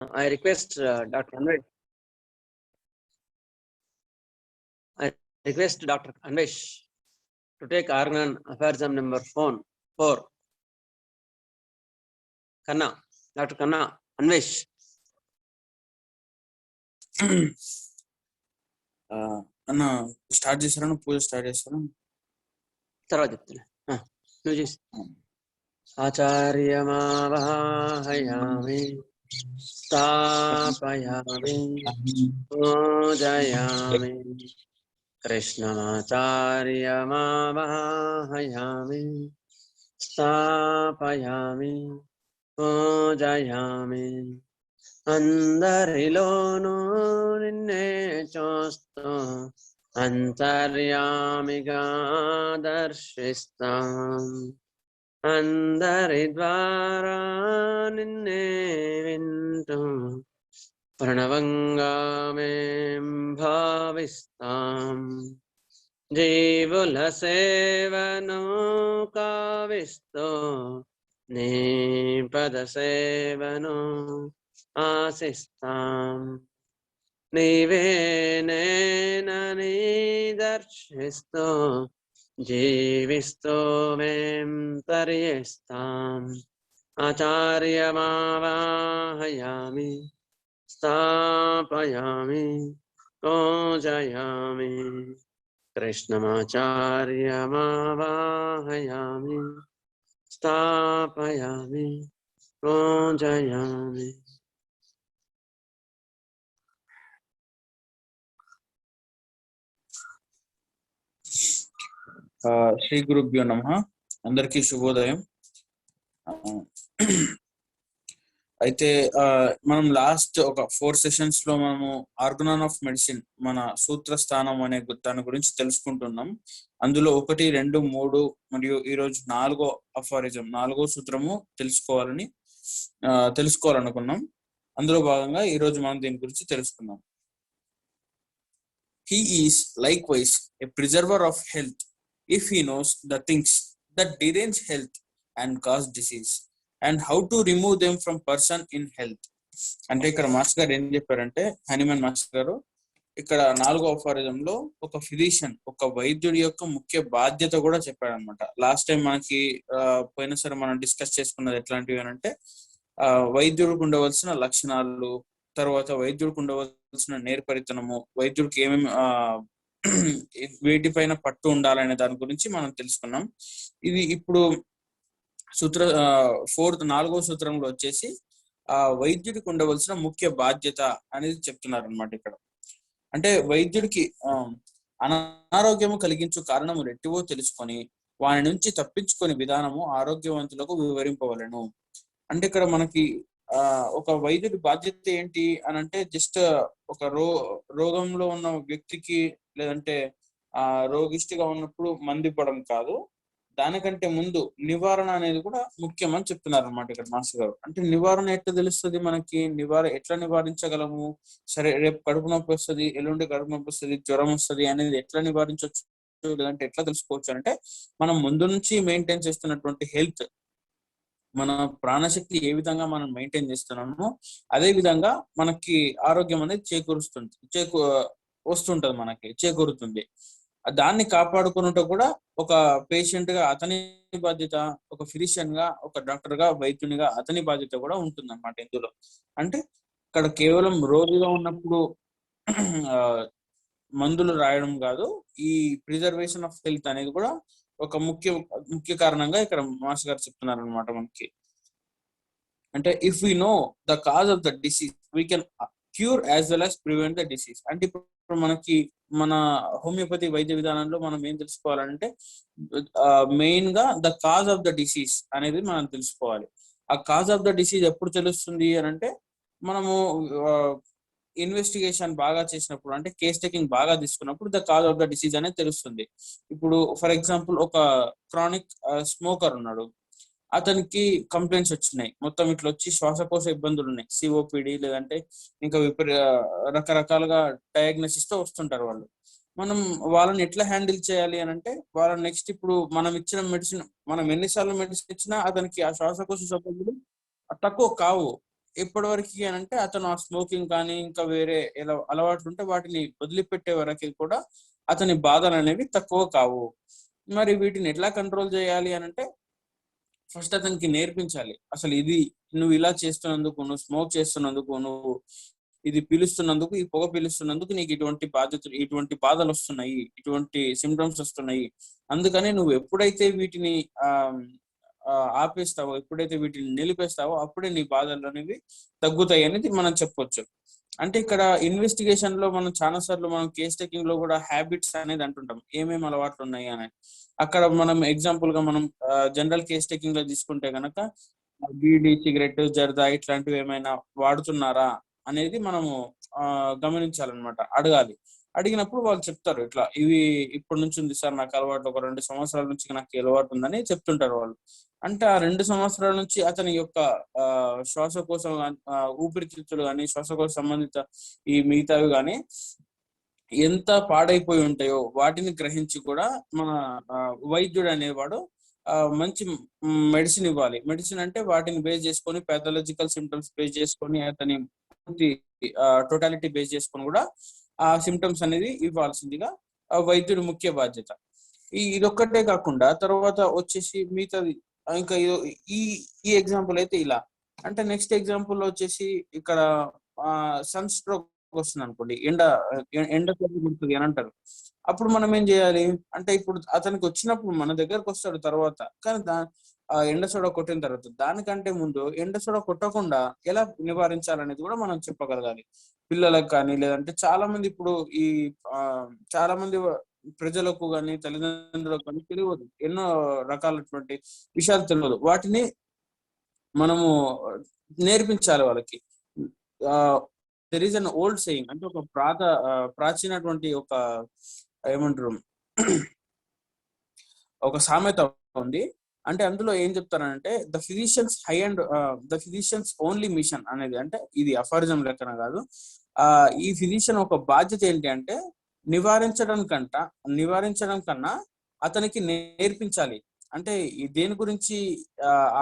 I request Dr. Anvesh. I request Dr. Anvesh to take organ aphorism number 4. Kanna, Dr. Kanna, Anvesh. అన్న start చేస్తారా? పూజ start చేస్తారా? తర్వాత చెప్తున్నా. నువ్వు చేసి ఆచార్యమావాహయామి స్థాపయామి పూజయామి కృష్ణమాచార్యమావాహయామి స్థాపయామి పూజయామి అందరిలోనూ నిన్నే చూస్తూ అంతర్యామిగా దర్శిస్తాం అందరి ద్వారా నిన్నే వింటూ ప్రణవంగా మేం భావిస్తాం జీవుల సేవను కావిస్తూ నీ పద సేవను ఆశిస్తాం నీవే నేనని దర్శిస్తూ జీవిస్తూ మేం తరిస్తాం ఆచార్యమావాహయామి స్థాపయామి పూజయామి కృష్ణమాచార్యమావాహయామి స్థాపయామి పూజయామి. శ్రీ గురుభ్యో నమః. అందరికీ శుభోదయం. అయితే మనం లాస్ట్ ఒక 4 సెషన్స్ లో మనము ఆర్గనాన్ ఆఫ్ మెడిసిన్ మన సూత్ర స్థానం అనే దాని గురించి తెలుసుకుంటున్నాం. అందులో 1, 2, 3 మరియు ఈరోజు 4వ అఫారిజం 4వ సూత్రము తెలుసుకోవాలనుకున్నాం. అందులో భాగంగా ఈరోజు మనం దీని గురించి తెలుసుకున్నాం. He is likewise a preserver of health if he knows the things that derange health and cause disease and how to remove them from person in health. అంటే ఇక్కడ మాస్టర్ గారు ఏం చెప్పారంటే, హనీమన్ మాస్టర్ గారు ఇక్కడ 4వ అఫారిజంలో ఒక ఫిజిషియన్, ఒక వైద్యుడి యొక్క ముఖ్య బాధ్యత కూడా చెప్పాడనమాట. లాస్ట్ టైం మనకి పోయినసారి మనం డిస్కస్ చేసుకున్నది ఎట్లాంటివి అంటే వైద్యుడికి ఉండవలసిన లక్షణాలు, తర్వాత వైద్యుడికి ఉండవలసిన నేర్పరితనము, వైద్యుడికి ఏమేమి వేటిపైన పట్టు ఉండాలనే దాని గురించి మనం తెలుసుకున్నాం. ఇది ఇప్పుడు 4వ సూత్రంలో వచ్చేసి వైద్యుడికి ఉండవలసిన ముఖ్య బాధ్యత అనేది చెప్తున్నారు అనమాట. ఇక్కడ అంటే వైద్యుడికి అనారోగ్యము కలిగించు కారణము రెట్టివో తెలుసుకొని వాని నుంచి తప్పించుకొని విధానము ఆరోగ్యవంతులకు వివరింపవలెను. అంటే ఇక్కడ మనకి ఒక వైద్యుడి బాధ్యత ఏంటి అని అంటే, జస్ట్ ఒక రోగంలో ఉన్న వ్యక్తికి లేదంటే రోగిష్టిగా ఉన్నప్పుడు మందు ఇవ్వడం కాదు, దానికంటే ముందు నివారణ అనేది కూడా ముఖ్యం అని చెప్తున్నారు అనమాట ఇక్కడ మాస్టర్ గారు. అంటే నివారణ ఎట్లా తెలుస్తుంది మనకి, ఎట్లా నివారించగలము, సరే రేపు కడుపు నొప్పి వస్తుంది, ఎల్లుండి కడుపు నొప్పి వస్తుంది, జ్వరం వస్తుంది అనేది ఎట్లా నివారించవచ్చు, లేదంటే ఎట్లా తెలుసుకోవచ్చు అంటే, మనం ముందు నుంచి మెయింటైన్ చేస్తున్నటువంటి హెల్త్, మన ప్రాణశక్తి ఏ విధంగా మనం మెయింటైన్ చేస్తున్నామో అదే విధంగా మనకి ఆరోగ్యం అనేది వస్తుంటది, మనకి చేకూరుతుంది. దాన్ని కాపాడుకున్నట్టు కూడా ఒక పేషెంట్ గా అతని బాధ్యత, ఒక ఫిజిషియన్ గా, ఒక డాక్టర్ గా, వైద్యునిగా అతని బాధ్యత కూడా ఉంటుంది అన్నమాట ఇందులో. అంటే ఇక్కడ కేవలం రోగిగా ఉన్నప్పుడు మందులు రాయడం కాదు, ఈ ప్రిజర్వేషన్ ఆఫ్ హెల్త్ అనేది కూడా ఒక ముఖ్య కారణంగా ఇక్కడ మాస్టర్ గారు చెప్తున్నారు అనమాట మనకి. అంటే if we know the cause of the disease we can cure as well as prevent the disease. అంటే ఇప్పుడు మనకి మన హోమియోపతి వైద్య విధానంలో మనం ఏం తెలుసుకోవాలంటే, మెయిన్ గా the cause of the disease అనేది మనం తెలుసుకోవాలి. ఆ కాజ్ ఆఫ్ ద డిసీజ్ ఎప్పుడు తెలుస్తుంది అని అంటే, మనము ఇన్వెస్టిగేషన్ బాగా చేసినప్పుడు, అంటే కేస్ టేకింగ్ బాగా తీసుకున్నప్పుడు the cause of the disease అనేది తెలుస్తుంది. ఇప్పుడు ఫర్ ఎగ్జాంపుల్ ఒక క్రానిక్ స్మోకర్ ఉన్నాడు, అతనికి కంప్లైంట్స్ వచ్చినాయి, మొత్తం ఇట్లా వచ్చి శ్వాసకోశ ఇబ్బందులు ఉన్నాయి, సిఓపిడి లేదంటే ఇంకా రకరకాలుగా డయాగ్నోసిస్ తో వస్తుంటారు వాళ్ళు. మనం వాళ్ళని ఎట్లా హ్యాండిల్ చేయాలి అని అంటే, వాళ్ళని నెక్స్ట్ ఇప్పుడు మనం ఇచ్చిన మెడిసిన్, మనం ఎన్నిసార్లు మెడిసిన్ ఇచ్చినా అతనికి ఆ శ్వాసకోశ ఇబ్బందులు తక్కువ కావు. ఎప్పటి వరకు అని అంటే అతను ఆ స్మోకింగ్ కానీ ఇంకా వేరే ఎలా అలవాట్లు ఉంటే వాటిని వదిలిపెట్టే వరకు కూడా అతని బాధలు అనేవి తక్కువ కావు. మరి వీటిని ఎట్లా కంట్రోల్ చేయాలి అని అంటే ఫస్ట్ అతనికి నేర్పించాలి. అసలు ఇది నువ్వు ఇలా చేస్తున్నందుకు, నువ్వు స్మోక్ చేస్తున్నందుకు, నువ్వు ఇది పీలుస్తున్నందుకు, ఈ పొగ పీలుస్తున్నందుకు నీకు ఇటువంటి బాధ్యతలు, ఇటువంటి బాధలు వస్తున్నాయి, ఇటువంటి సిమ్టమ్స్ వస్తున్నాయి. అందుకని నువ్వు ఎప్పుడైతే వీటిని ఆ ఆ, ఆపేస్తావో, ఎప్పుడైతే వీటిని నిలిపేస్తావో అప్పుడే నీ బాధలు అనేవి తగ్గుతాయి అనేది మనం చెప్పొచ్చు. అంటే ఇక్కడ ఇన్వెస్టిగేషన్ లో మనం చాలా సార్లు మనం కేస్ టేకింగ్ లో కూడా హ్యాబిట్స్ అనేది అంటుంటాం, ఏమేమి అలవాట్లు ఉన్నాయి అని. అక్కడ మనం ఎగ్జాంపుల్ గా మనం జనరల్ కేస్ టేకింగ్ లో తీసుకుంటే గనక బీడీ, సిగరెట్, జర్దా ఇట్లాంటివి ఏమైనా వాడుతున్నారా అనేది మనము గమనించాలన్నమాట, అడగాలి. అడిగినప్పుడు వాళ్ళు చెప్తారు, ఇట్లా ఇవి ఇప్పటి నుంచి ఉంది సార్ నాకు అలవాటు, ఒక 2 సంవత్సరాల నుంచి నాకు ఈ అలవాటు ఉందని చెప్తుంటారు వాళ్ళు. అంటే ఆ 2 సంవత్సరాల నుంచి అతని యొక్క శ్వాసకోశ ఊపిరితిత్తులు కానీ, శ్వాసకోశ సంబంధిత ఈ మిగతావి కానీ ఎంత పాడైపోయి ఉంటాయో వాటిని గ్రహించి కూడా మన వైద్యుడు అనేవాడు మంచి మెడిసిన్ ఇవ్వాలి. మెడిసిన్ అంటే వాటిని బేస్ చేసుకొని, పాథాలజికల్ సిమ్టమ్స్ బేస్ చేసుకొని, అతని టోటాలిటీ బేస్ చేసుకొని కూడా ఆ సిమ్టమ్స్ అనేది ఇవ్వాల్సిందిగా వైద్యుడి ముఖ్య బాధ్యత. ఇదొక్కటే కాకుండా తర్వాత వచ్చేసి మిగతాది ఇంకా ఈ ఈ ఎగ్జాంపుల్ అయితే ఇలా. అంటే నెక్స్ట్ ఎగ్జాంపుల్ వచ్చేసి ఇక్కడ సన్ స్ట్రోక్ వస్తుంది అనుకోండి, ఎండ కొడుతుంది అని అంటారు. అప్పుడు మనం ఏం చేయాలి అంటే, ఇప్పుడు అతనికి వచ్చినప్పుడు మన దగ్గరకు వస్తాడు తర్వాత, కానీ ఎండ సోడ కొట్టిన తర్వాత దానికంటే ముందు ఎండ సోడ కొట్టకుండా ఎలా నివారించాలనేది కూడా మనం చెప్పగలగాలి పిల్లలకు కానీ. లేదంటే చాలా మంది ఇప్పుడు ఈ చాలా మంది ప్రజలకు కానీ, తల్లిదండ్రులకు కానీ తెలియదు, ఎన్నో రకాలటువంటి విషయాలు తెలియదు. వాటిని మనము నేర్పించాలి వాళ్ళకి. There is an old saying, అంటే ఒక ప్రాచీనటువంటి ఒక ఏమంటారు ఒక సామెత ఉంది. అంటే అందులో ఏం చెప్తారంటే, ద ఫిజిషియన్స్ ఓన్లీ మిషన్ అనేది. అంటే ఇది అఫారిజం లెక్కన కాదు. ఈ ఫిజిషియన్ ఒక బాధ్యత ఏంటి అంటే నివారించడం కన్నా అతనికి నేర్పించాలి. అంటే దేని గురించి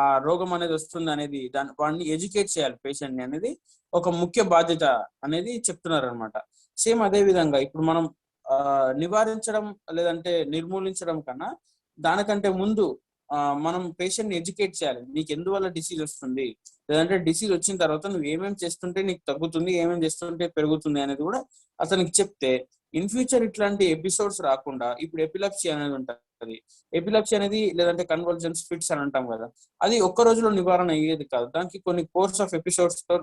ఆ రోగం అనేది వస్తుంది అనేది వాడిని ఎడ్యుకేట్ చేయాలి పేషెంట్ ని అనేది ఒక ముఖ్య బాధ్యత అనేది చెప్తున్నారు అనమాట. సేమ్ అదే విధంగా ఇప్పుడు మనం నివారించడం లేదంటే నిర్మూలించడం కన్నా దానికంటే ముందు మనం పేషెంట్ ని ఎడ్యుకేట్ చేయాలి. నీకు ఎందువల్ల డిసీజ్ వస్తుంది, లేదంటే డిసీజ్ వచ్చిన తర్వాత నువ్వు ఏమేమి చేస్తుంటే నీకు తగ్గుతుంది, ఏమేమి చేస్తుంటే పెరుగుతుంది అనేది కూడా అతనికి చెప్తే ఇన్ ఫ్యూచర్ ఇట్లాంటి ఎపిసోడ్స్ రాకుండా. ఇప్పుడు ఎపిలెప్సీ అనేది ఉంటుంది. ఎపిలెప్సీ అనేది లేదంటే కన్వల్జన్స్ ఫిట్స్ అని అంటాం కదా, అది ఒక్క రోజులో నివారణ అయ్యేది కాదు. దానికి కొన్ని కోర్స్ ఆఫ్ ఎపిసోడ్స్ తో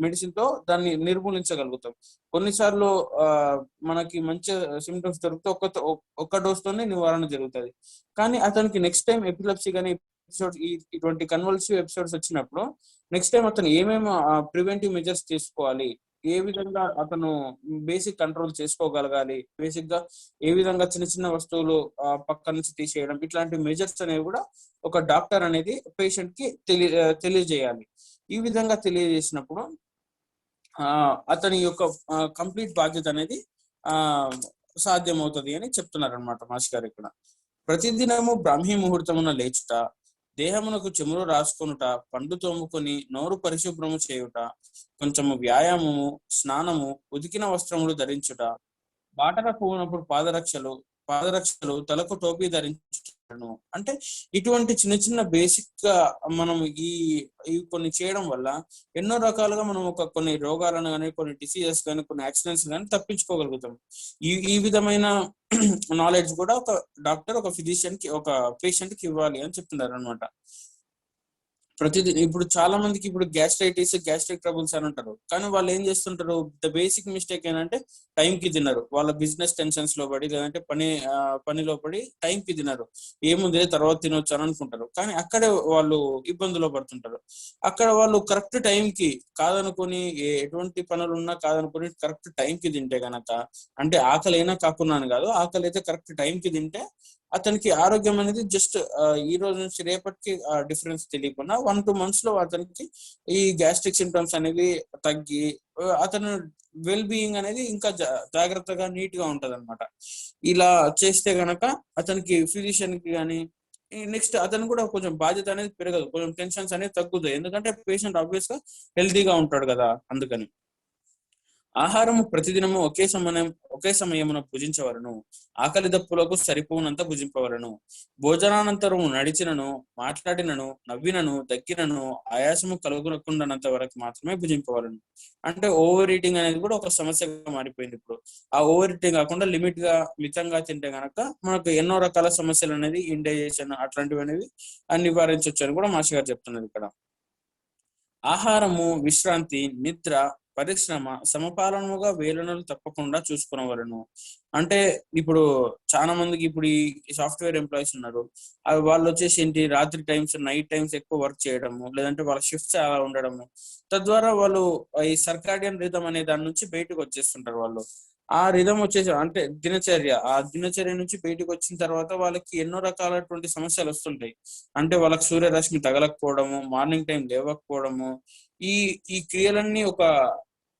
మెడిసిన్ తో దాన్ని నిర్మూలించగలుగుతాం. కొన్నిసార్లు మనకి మంచి సిమ్టమ్స్ దొరికితే ఒక్క డోస్ తోనే నివారణ జరుగుతుంది. కానీ అతనికి నెక్స్ట్ టైం ఎపిలెప్సీ కానీ ఇటువంటి కన్వల్సివ్ ఎపిసోడ్స్ వచ్చినప్పుడు నెక్స్ట్ టైం అతను ఏమేమి ప్రివెంటివ్ మెజర్స్ తీసుకోవాలి, ఏ విధంగా అతను బేసిక్ కంట్రోల్ చేసుకోగలగాలి, బేసిక్ గా ఏ విధంగా చిన్న చిన్న వస్తువులు పక్క నుంచి తీసేయడం, ఇట్లాంటి మెజర్స్ అనేవి కూడా ఒక డాక్టర్ అనేది పేషెంట్ కి తెలియజేయాలి. ఈ విధంగా తెలియజేసినప్పుడు అతని యొక్క కంప్లీట్ బాధ్యత అనేది సాధ్యమవుతుంది అని చెప్తున్నారు అనమాట మాస్ గారు ఇక్కడ. ప్రతిదినము బ్రాహ్మీ ముహూర్తమున లేచుట, దేహమునకు చెమురు రాసుకొనుట, పండు తోముకొని నోరు పరిశుభ్రము చేయుట, కొంచెము వ్యాయామము, స్నానము, ఉతికిన వస్త్రములు ధరించుట, బాటలకు పోయినప్పుడు పాదరక్షలు, తలకు టోపీ ధరించుటను. అంటే ఇటువంటి చిన్న చిన్న బేసిక్ గా మనం ఈ కొన్ని చేయడం వల్ల ఎన్నో రకాలుగా మనం కొన్ని రోగాలను కానీ, కొన్ని డిసీజెస్ కానీ, కొన్ని యాక్సిడెంట్స్ కానీ తప్పించుకోగలుగుతాం. ఈ విధమైన నాలెడ్జ్ కూడా ఒక డాక్టర్ ఒక ఫిజిషియన్ కి ఒక పేషెంట్ కి ఇవ్వాలి అని చెప్తున్నారు అనమాట. ఇప్పుడు చాలా మందికి ఇప్పుడు గ్యాస్ట్రైటిస్, గ్యాస్ట్రిక్ ట్రబుల్స్ అని అంటారు. కానీ వాళ్ళు ఏం చేస్తుంటారు, ద బేసిక్ మిస్టేక్ ఏంటంటే టైం కి తినరు. వాళ్ళ బిజినెస్ టెన్షన్స్ లో పడి, లేదంటే పనిలో పడి టైం కి తినరు. ఏముంది తర్వాత తినొచ్చు అని అనుకుంటారు. కానీ అక్కడే వాళ్ళు ఇబ్బందులు పడుతుంటారు. అక్కడ వాళ్ళు కరెక్ట్ టైం కి కాదనుకొని, ఎటువంటి పనులు ఉన్నా కాదనుకొని కరెక్ట్ టైం కి తింటే గనక, అంటే ఆకలి అయినా కాకున్నాను కాదు, ఆకలి అయితే కరెక్ట్ టైం కి తింటే అతనికి ఆరోగ్యం అనేది జస్ట్ ఈ రోజు నుంచి రేపటికి డిఫరెన్స్ తెలియకుండా 1-2 months లో అతనికి ఈ గ్యాస్ట్రిక్ సింటమ్స్ అనేవి తగ్గి అతను వెల్ బీయింగ్ అనేది ఇంకా జాగ్రత్తగా నీట్ గా ఉంటది అనమాట. ఇలా చేస్తే గనక అతనికి ఫిజిషియన్ కి కానీ, నెక్స్ట్ అతను కూడా కొంచెం బాధ్యత అనేది పెరగదు, కొంచెం టెన్షన్స్ అనేది తగ్గుతాయి, ఎందుకంటే పేషెంట్ ఆబ్వియస్ గా హెల్తీగా ఉంటాడు కదా. అందుకని ఆహారము ప్రతిదినము ఒకే సమయమున భుజించవలను. ఆకలి దప్పులకు సరిపోనంత భుజింపవలను. భోజనానంతరము నడిచినను, మాట్లాడినను, నవ్వినను, దగ్గినను, ఆయాసము కలుగునకుండానంత వరకు మాత్రమే భుజింపవలను. అంటే ఓవర్ ఈటింగ్ అనేది కూడా ఒక సమస్యగా మారిపోయింది ఇప్పుడు. ఆ ఓవర్ ఈటింగ్ కాకుండా మితంగా తింటే గనక మనకు ఎన్నో రకాల సమస్యలు అనేది, ఇండైజెషన్ అట్లాంటివి అనేవి నివారించవచ్చు అని కూడా మాస్టర్ గారు చెప్తున్నారు ఇక్కడ. ఆహారము, విశ్రాంతి, నిద్ర, పరిశ్రమ సమపాలనముగా వేలనలు తప్పకుండా చూసుకునవలను. అంటే ఇప్పుడు చాలా మందికి ఇప్పుడు ఈ సాఫ్ట్వేర్ ఎంప్లాయీస్ ఉన్నారు, వాళ్ళు వచ్చేసి ఏంటి, రాత్రి టైమ్స్ నైట్ టైమ్స్ ఎక్కువ వర్క్ చేయడము, లేదంటే వాళ్ళ షిఫ్ట్స్ అలా ఉండడము, తద్వారా వాళ్ళు ఈ సర్కాడియన్ రిథం అనే దాని నుంచి బయటకు వచ్చేస్తుంటారు. వాళ్ళు ఆ రిథం వచ్చేసి అంటే దినచర్య నుంచి బయటకు వచ్చిన తర్వాత వాళ్ళకి ఎన్నో రకాలైనటువంటి సమస్యలు వస్తుంటాయి. అంటే వాళ్ళకి సూర్యరశ్మి తగలకపోవడము, మార్నింగ్ టైం లేవకపోవడము, ఈ ఈ క్రియలన్నీ ఒక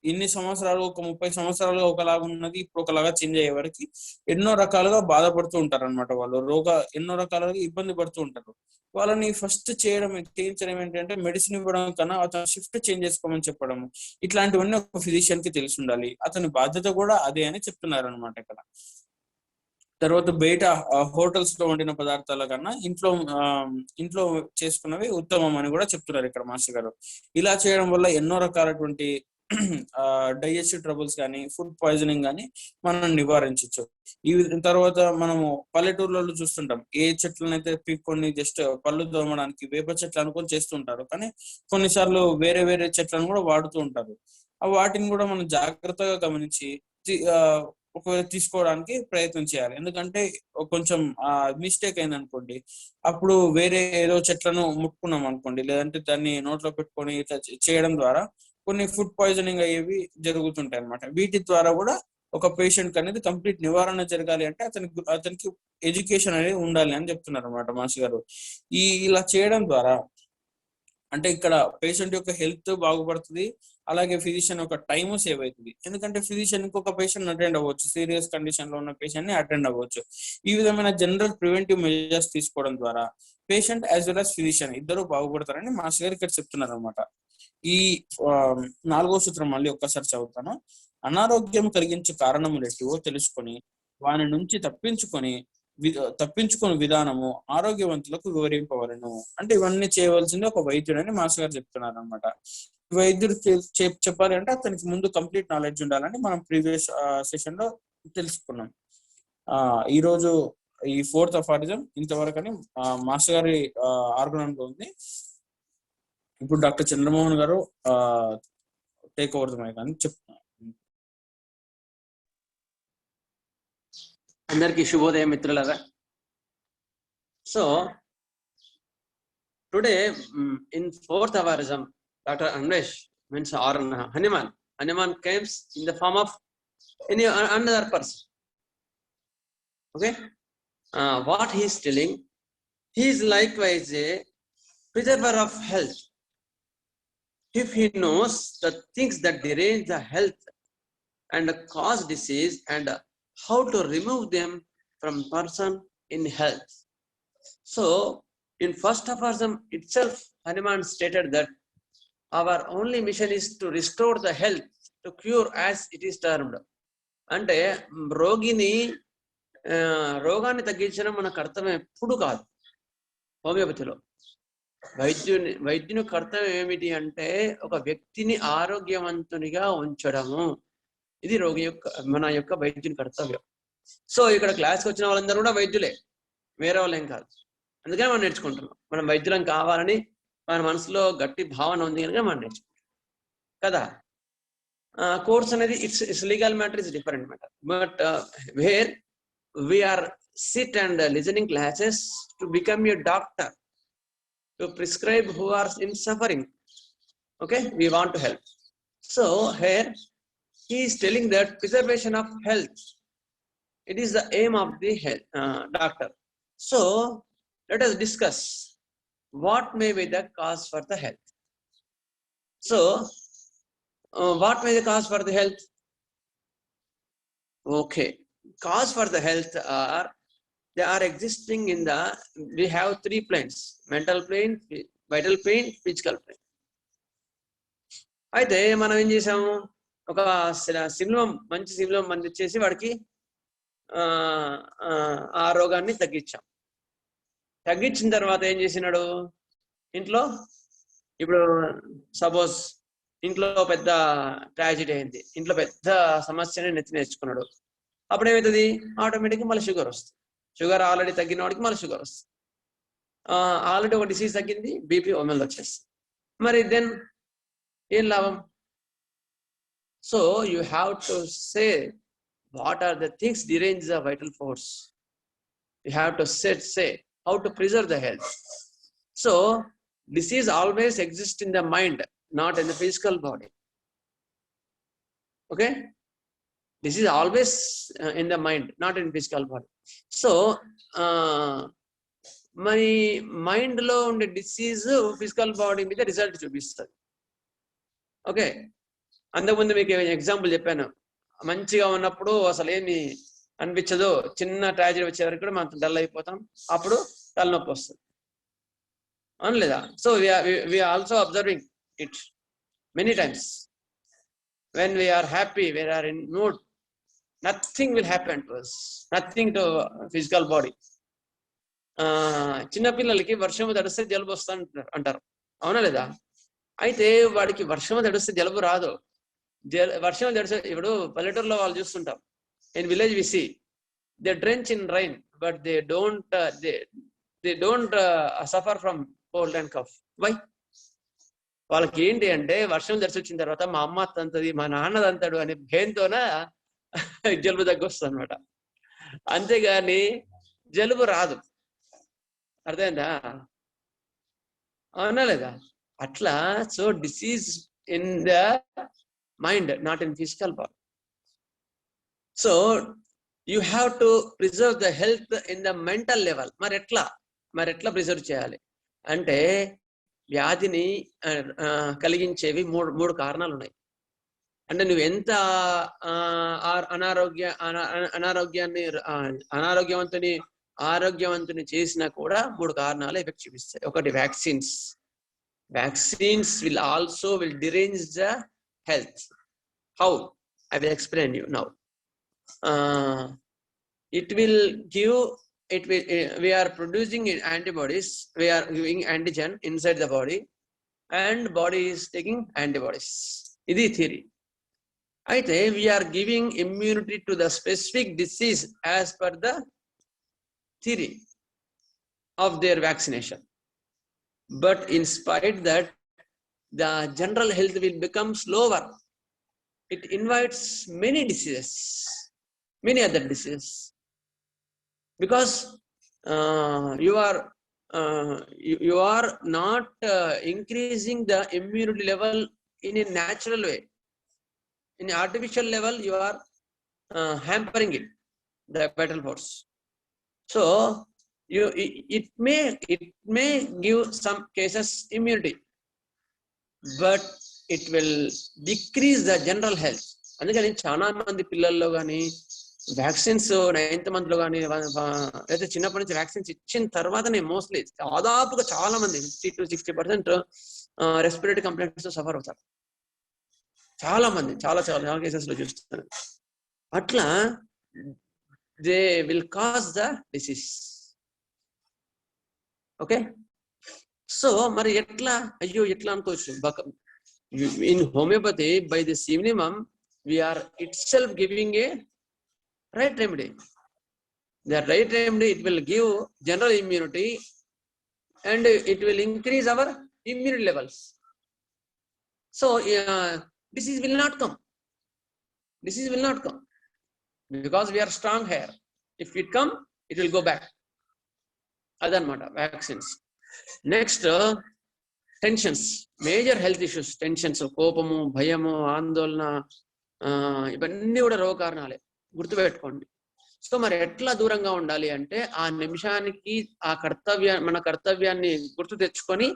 ఇన్ని సంవత్సరాలు, ఒక 30 సంవత్సరాలుగా ఒకలాగా ఉన్నది ఇప్పుడు ఒకలాగా చేంజ్ అయ్యే వరకు ఎన్నో రకాలుగా బాధపడుతూ ఉంటారు అనమాట. వాళ్ళు ఎన్నో రకాలుగా ఇబ్బంది పడుతూ ఉంటారు. వాళ్ళని ఫస్ట్ చేయించడం ఏంటంటే మెడిసిన్ ఇవ్వడం కన్నా అతను షిఫ్ట్ చేంజ్ చేసుకోమని చెప్పడము, ఇట్లాంటివన్నీ ఒక ఫిజిషియన్ కి తెలిసి ఉండాలి. అతని బాధ్యత కూడా అదే అని చెప్తున్నారు అనమాట ఇక్కడ. తర్వాత బయట హోటల్స్ లో వండిన పదార్థాల కన్నా ఇంట్లో చేసుకున్నవి ఉత్తమం అని కూడా చెప్తున్నారు ఇక్కడ మాస్టర్ గారు. ఇలా చేయడం వల్ల ఎన్నో రకాలటువంటి డైజెస్టివ్ ట్రబుల్స్ కానీ, ఫుడ్ పాయిజనింగ్ కానీ మనం నివారించవచ్చు. ఈ తర్వాత మనము పల్లెటూర్లలో చూస్తుంటాం, ఏ చెట్లనైతే పీక్కొని జస్ట్ పళ్ళు తోమడానికి వేప చెట్లు అనుకొని చేస్తుంటారు, కానీ కొన్నిసార్లు వేరే వేరే చెట్లను కూడా వాడుతూ ఉంటారు. వాటిని కూడా మనం జాగ్రత్తగా గమనించి ఒకవేళ తీసుకోవడానికి ప్రయత్నం చేయాలి. ఎందుకంటే కొంచెం మిస్టేక్ అయింది అనుకోండి, అప్పుడు వేరే ఏదో చెట్లను ముట్టుకున్నాం అనుకోండి, లేదంటే దాన్ని నోట్లో పెట్టుకొని ఇట్లా చేయడం ద్వారా కొన్ని ఫుడ్ పాయిజనింగ్ అయ్యేవి జరుగుతుంటాయి అనమాట. వీటి ద్వారా కూడా ఒక పేషెంట్ అనేది కంప్లీట్ నివారణ జరగాలి అంటే అతనికి ఎడ్యుకేషన్ అనేది ఉండాలి అని చెప్తున్నారు అనమాట మాస్టర్ గారు. ఇలా చేయడం ద్వారా అంటే ఇక్కడ పేషెంట్ యొక్క హెల్త్ బాగుపడుతుంది, అలాగే ఫిజిషియన్ యొక్క టైము సేవ్ అవుతుంది. ఎందుకంటే ఫిజిషియన్ ఇంకొక పేషెంట్ అటెండ్ అవ్వచ్చు, సీరియస్ కండిషన్ లో ఉన్న పేషెంట్ ని అటెండ్ అవ్వచ్చు. ఈ విధమైన జనరల్ ప్రివెంటివ్ మెజర్స్ తీసుకోవడం ద్వారా patient as well as physician ఇద్దరు బాగుపడతారని మాస్టర్ గారు ఇక్కడ చెప్తున్నారు అనమాట. ఈ 4వ సూత్రం మళ్ళీ ఒక్కసారి చదువుతాను. అనారోగ్యం కలిగించే కారణములు ఎట్టివో తెలుసుకొని వాని నుంచి తప్పించుకుని విధానము ఆరోగ్యవంతులకు వివరింపవలను. అంటే ఇవన్నీ చేయవలసింది ఒక వైద్యుడు అని మాస్టర్ గారు చెప్తున్నారు అనమాట. వైద్యుడు చెప్పాలి అంటే అతనికి ముందు కంప్లీట్ నాలెడ్జ్ ఉండాలని మనం ప్రీవియస్ సెషన్ లో తెలుసుకున్నాం. ఈ రోజు ఈ 4th అఫారిజం ఇంతవరకు అని మాస్టర్ గారి ఆర్గనంలో ఉంది. ఇప్పుడు డాక్టర్ చంద్రమోహన్ గారు టేక్ ఓవర్ ద మైక్ అని చెప్తున్నారు. అందరికీ శుభోదయం మిత్రులారా. So today in 4th aphorism, Dr. Anvesh means Hanuman comes in the form of another person. Okay, what he is telling, he is likewise a preserver of health. If he knows the things that derange the health and cause disease and how to remove them from person in health. So in first aphorism itself, Hanuman stated that our only mission is to restore the health, to cure as it is termed. అంటే రోగాన్ని తగ్గించడం మన కర్తవ్యం ఎప్పుడు కాదు. హోమియోపతిలో వైద్యుని కర్తవ్యం ఏమిటి అంటే ఒక వ్యక్తిని ఆరోగ్యవంతునిగా ఉంచడము. ఇది మన యొక్క వైద్యుని కర్తవ్యం. సో ఇక్కడ క్లాస్కి వచ్చిన వాళ్ళందరూ కూడా వైద్యులే, వేరే వాళ్ళేం కాదు. అందుకని మనం నేర్చుకుంటున్నాం. మనం వైద్యులం కావాలని మన మనసులో గట్టి భావన ఉంది కనుక మనం నేర్చుకుంటాం కదా. కోర్స్ అనేది it's legal matter, is different matter. But where we are sit and listening classes to become a doctor, to prescribe who are in suffering. Okay, we want to help. So here he is telling that preservation of health, it is the aim of the doctor. So let us discuss what may be the cause for the health. So what may be the cause for the health? Okay, cause for the health are they are existing in the, we have 3 planes: mental plane, vital plane, physical plane. అయితే మనం ఏం చేసాము, ఒక సింహం, మంచి సింహం మంది చేసి వాడికి ఆ రోగాన్ని తగ్గించాం. తగ్గించిన తర్వాత ఏం చేసినాడు, ఇంట్లో ఇప్పుడు సపోజ్ ఇంట్లో పెద్ద ట్రాజెడీ అయింది, ఇంట్లో పెద్ద సమస్యని నేర్చుకున్నాడు. అప్పుడు ఏమవుతుంది, ఆటోమేటిక్గా మళ్ళీ షుగర్ వస్తుంది. షుగర్ ఆల్రెడీ తగ్గిన వాడికి మళ్ళీ షుగర్ వస్తుంది. ఆల్రెడీ ఒక డిసీజ్ తగ్గింది, బీపీ ఒమెల్ వచ్చేస్తుంది. మరి దెన్ ఏం లాభం? So you have to say what are the things derange the vital force. You have to say how to preserve the health. So disease always exists in the mind, not in the physical body. Okay, disease always in the mind, not in physical body. So my mind lo unde disease physical body మీద result చూపిస్తుంది. Okay, అంతకుముందు మీకు example చెప్పాను, మంచిగా ఉన్నప్పుడు అసలు ఏమి అనిపించదు, చిన్న ట్రాజడీ వచ్చేవరకు కూడా మనం డల్ అయిపోతాం, అప్పుడు తలనొప్పి వస్తుంది, అవును లేదా? So we are also observing it many times. When we are happy, we are in mood, nothing will happen to us, nothing to physical body. చిన్నపిల్లలకి వర్షము తడిస్తే జలుబు వస్తుంది అంటారు, అవునా లేదా? అయితే వాడికి వర్షము తడిస్తే జలుబు రాదు. వర్షం తడిస్తే, ఇప్పుడు పల్లెటూరులో వాళ్ళు చూస్తుంటాం, in village we see they drench in rain but they don't suffer from cold and cough. Why? వాళ్ళకి ఏంటి అంటే వర్షం తడిసి వచ్చిన తర్వాత మా అమ్మ తంతది, మా నాన్న తంతాడు అనే భయంతోన జలుబు తగ్గొస్తుంది అనమాట, అంతేగాని జలుబు రాదు. అర్థమైందా? అవునా లేదా? అట్లా so disease in the mind, not in physical body. So you have to preserve the health in the mental level. మరి ఎట్లా ప్రిజర్వ్ చేయాలి అంటే, వ్యాధిని కలిగించేవి మూడు కారణాలు ఉన్నాయి. అంటే నువ్వు ఎంత ఆరోగ్యవంతుని చేసినా కూడా 3 కారణాలు ఎఫెక్ట్ చూపిస్తాయి. ఒకటి vaccines will derange the health. How? I will explain you now. We are producing antibodies, we are giving antigen inside the body and body is taking antibodies. Idi theory. Aithe we are giving immunity to the specific disease as per the theory of their vaccination. But in spite that, the general health will become slower. It invites many diseases, many other diseases, because you are not increasing the immunity level in a natural way. In an artificial level, you are hampering it, the vital force. So it may give some cases immunity, but it will decrease the general health. అందుకని చాలా మంది పిల్లల్లో కానీ vaccines 9th month లో కానీ అయితే చిన్నప్పటి నుంచి వ్యాక్సిన్స్ ఇచ్చిన తర్వాతనే మోస్ట్లీ దాదాపుగా చాలా మంది 50 to 60% రెస్పిరేటరీ కంప్లైంట్స్ తో సఫర్ అవుతారు. చాలా మంది చాలా కేసెస్ లో చూస్తున్నారు. అట్లా they will cause the disease. Okay, so మరి ఎట్లా అనుకోవచ్చు? In homeopathy, by this minimum, we are itself giving a right remedy. The right remedy, it will give general immunity and it will increase our immunity levels. So disease will not come. Because we are strong here. If it come, it will go back. Adanmata vaccines. Next, tensions, major health issues, tensions, కోపము, భయము, ఆందోళన, ఇవన్నీ కూడా రోగ కారణాలే, గుర్తుపెట్టుకోండి. So మరి ఎట్లా దూరంగా ఉండాలి అంటే, ఆ నిమిషానికి మన కర్తవ్యాన్ని గుర్తు తెచ్చుకొని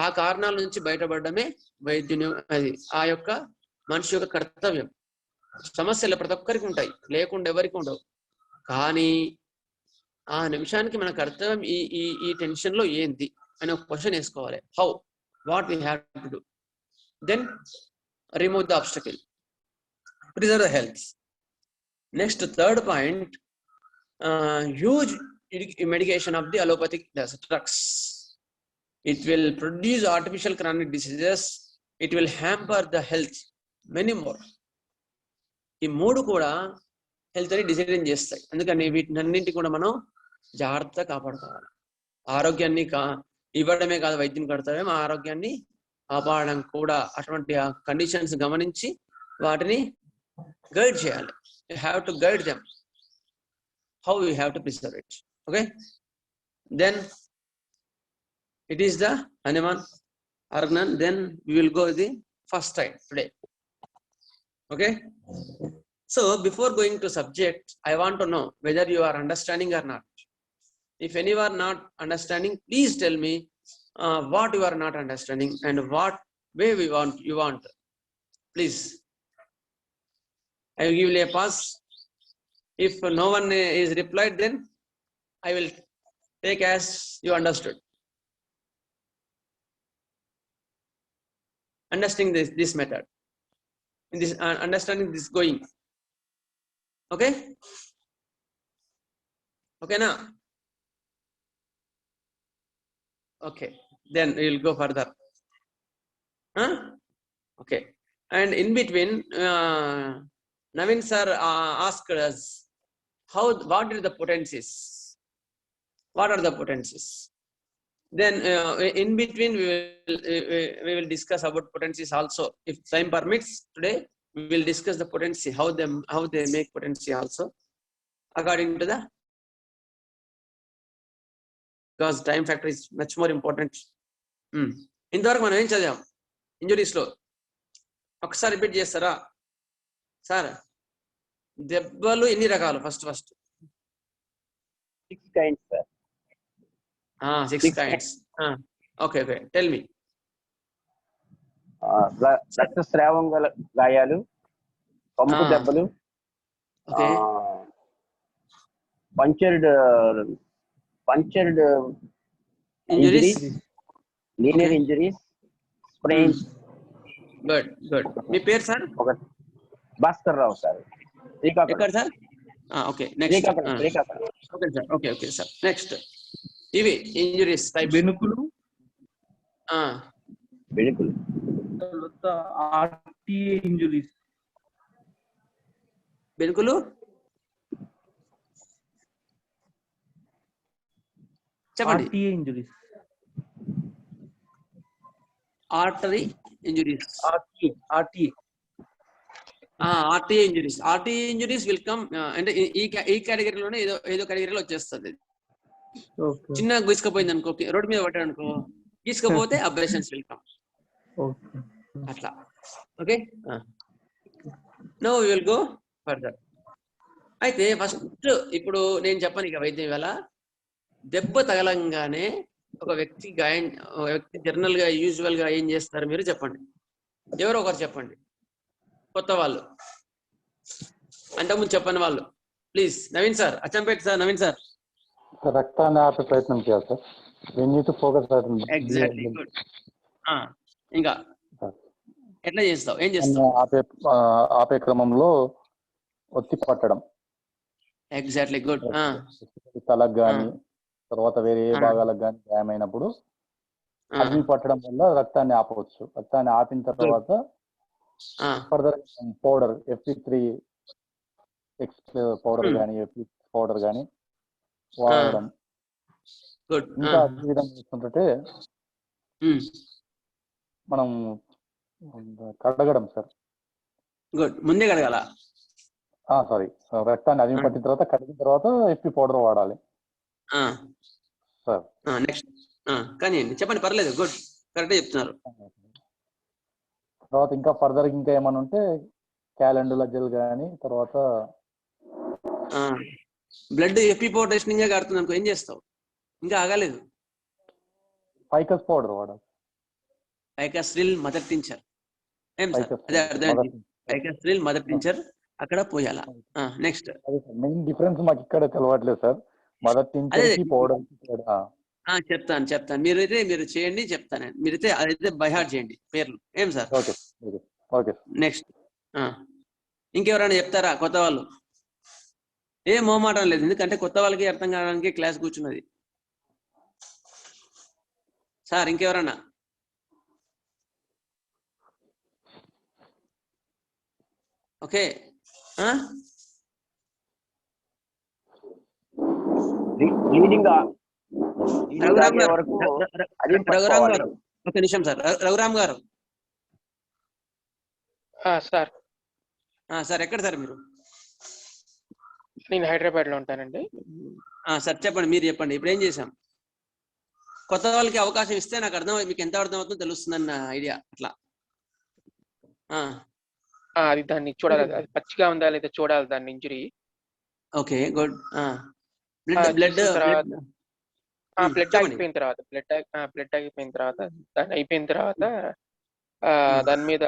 ఆ కారణాల నుంచి బయటపడడమే వైద్యుని అది ఆ యొక్క మనిషి యొక్క కర్తవ్యం. సమస్యలు ప్రతి ఒక్కరికి ఉంటాయి, లేకుండా ఎవరికి ఉండవు. కానీ ఆ నిమిషానికి మన కర్తవ్యం ఈ ఈ ఈ టెన్షన్ లో ఏంది అని ఒక క్వశ్చన్ వేసుకోవాలి. How, what we have to do, then remove the obstacle, preserve the health. Next third point, huge medication of the allopathic drugs. It will produce artificial chronic diseases. It will hamper the health. Many more. ఈ మూడు కూడా health ని decide చేస్తాయి. అందుకని వీటినన్నింటి కూడా మనం జాగ్రత్తగా కాపాడుకోవాలి. ఆరోగ్యాన్ని ఇవ్వడమే కాదు వైద్యం కర్తవ్యం, ఆరోగ్యాన్ని కాపాడడం కూడా. అటువంటి కండిషన్స్ గమనించి వాటిని గైడ్ చేయాలి. You have to guide them how we have to preserve it. Okay, then it is the Hanuman Argnan. Then we will go the first time today. Okay, so before going to subject, I want to know whether you are understanding or not. If any are not understanding, please tell me what you are not understanding and what way you want. Please, I will give you a pause. If no one is replied, then I will take as you understood. Understanding this method, in this understanding this going. Okay, okay now. Okay, then we will go further. Okay, and in between, Navin sir asked us, what are the potencies? What are the potencies? Then in between we will discuss about potencies also. If time permits, today we will discuss the potency, how they make potency also, according to the, because time factor is much more important. ఇంతవరకు మనం ఏం చదివాం injuries లో? ఒకసారి repeat చేస్తారా sir? దెబ్బలు ఎన్ని రకాలు? First 6 kinds, sir. 6 kinds. Okay, tell me. రక్తస్రావం గల గాయాలు, పంపు దెబ్బలు, punctured injuries, linear injuries, sprains. Good. మీ పేరు సార్? భాస్కర్ రావు సార్. ఎక్కడ sir? Okay, next. Okay sir, okay sir. Next ఇవి ఇంజరీస్ టైప్స్. బెనుకులు, ఆర్టీఏ ఇంజరీస్. బెనుకులు చెప్పండి. RTA injuries, artery injuries, RTA injuries will come. అంటే ఈ కేటగిరీలోనే ఏదో కేటగిరీలో వచ్చేస్తుంది. చిన్న గీసుకపోయింది అనుకో, రోడ్డు మీద పట్టాడు అనుకో, గీసుకపోతే అబ్రేషన్స్ విల్ కమ్. అట్లా. Okay, now we will go further. అయితే ఫస్ట్ ఇప్పుడు నేను చెప్పను ఇక వైద్యం. ఇవాళ దెబ్బ తగలంగానే ఒక వ్యక్తి జనరల్ గా యూజువల్ గా ఏం చేస్తారు మీరు చెప్పండి. ఎవరో ఒకరు చెప్పండి, కొత్త వాళ్ళు, అంతకుముందు చెప్పని వాళ్ళు. Please Naveen sir, Achampet sir, Naveen sir. రక్తాన్ని ఆపే ప్రయత్నం చేయాలి సార్. Exactly, good. ఇంకా ఎట్లా చేస్తావు? ఏం చేస్తావు? ఆపే క్రమంలో ఒత్తి పట్టడం. Exactly, good. తలకు గాని తర్వాత వేరే ఏ భాగాలకు గాని గాయమైనప్పుడు అగ్ని పట్టడం వల్ల రక్తాన్ని ఆపవచ్చు. రక్తాన్ని ఆపిన తర్వాత ఫర్దర్ పౌడర్, FP3 పౌడర్ గాని, FP పౌడర్ గాని వాడడం. ఇంకా అదే విధంగా చూసుకుంటే మనం కడగడం సార్. గుడ్. ముందే కడగాల? సారీ, రక్తాన్ని అదిమి పట్టిన తర్వాత కడిగిన తర్వాత FP పౌడర్ వాడాలి సార్. నెక్స్ట్ కానీ చెప్పండి, పర్లేదు. గుడ్, కరెక్ట్ చెప్తున్నారు. తర్వాత ఇంకా ఫర్దర్ ఇంకా ఏమైనా ఉంటే క్యాలెండులా జెల్ కానీ, తర్వాత బ్లడ్ FP పౌడర్ వేసిన కడుతుంది అనుకో, ఏం చేస్తావు? ఇంకా ఆగలేదు. ఫైకస్ పౌడర్ వాడాలి. ఫైకస్ట్రిల్ మదర్ టించర్. ఏం సార్? అదే అర్థమైంది. ఫైకస్ట్రిల్ మదర్ టించర్ అక్కడ పోయాలా? నెక్స్ట్ మెయిన్ డిఫరెన్స్ మాకు ఇక్కడ తెలవట్లేదు సార్. మదర్ టించర్ కి పౌడర్ కి తేడా. చెప్తాను మీరు చేయండి, చెప్తాను. మీరైతే అదైతే బైహార్ట్ చేయండి పేర్లు. ఏం సార్? Okay okay. నెక్స్ట్ ఇంకెవరైనా చెప్తారా కొత్త వాళ్ళు? ఏం మొహమాటం లేదు, ఎందుకంటే కొత్త వాళ్ళకి అర్థం కావడానికి క్లాస్ కూర్చున్నది. సార్ ఇంకెవరన్నా? ఓకే. లీడింగ్ రఘురామ్ గారు, వరకు రఘురామ్ గారు ఒక నిమిషం సార్. రఘురామ్ గారు. సార్ సార్ ఎక్కడ సార్ మీరు? నేను హైదరాబాద్ లో ఉంటానండి. సార్ చెప్పండి, మీరు చెప్పండి. ఇప్పుడు ఏం చేశాం? కొత్త వాళ్ళకి అవకాశం ఇస్తే నాకు మీకు ఎంత అర్థం అవుతుందో తెలుస్తుందన్న ఐడియా అట్లా. అది దాన్ని చూడాలి, అది పచ్చిగా ఉందా లేదా చూడాలి దాన్ని ఇంజురీ. Okay good. బ్లడ్ అయిపోయిన తర్వాత బ్లడ్ అయిపోయిన తర్వాత దాన్ని అయిపోయిన తర్వాత దాని మీద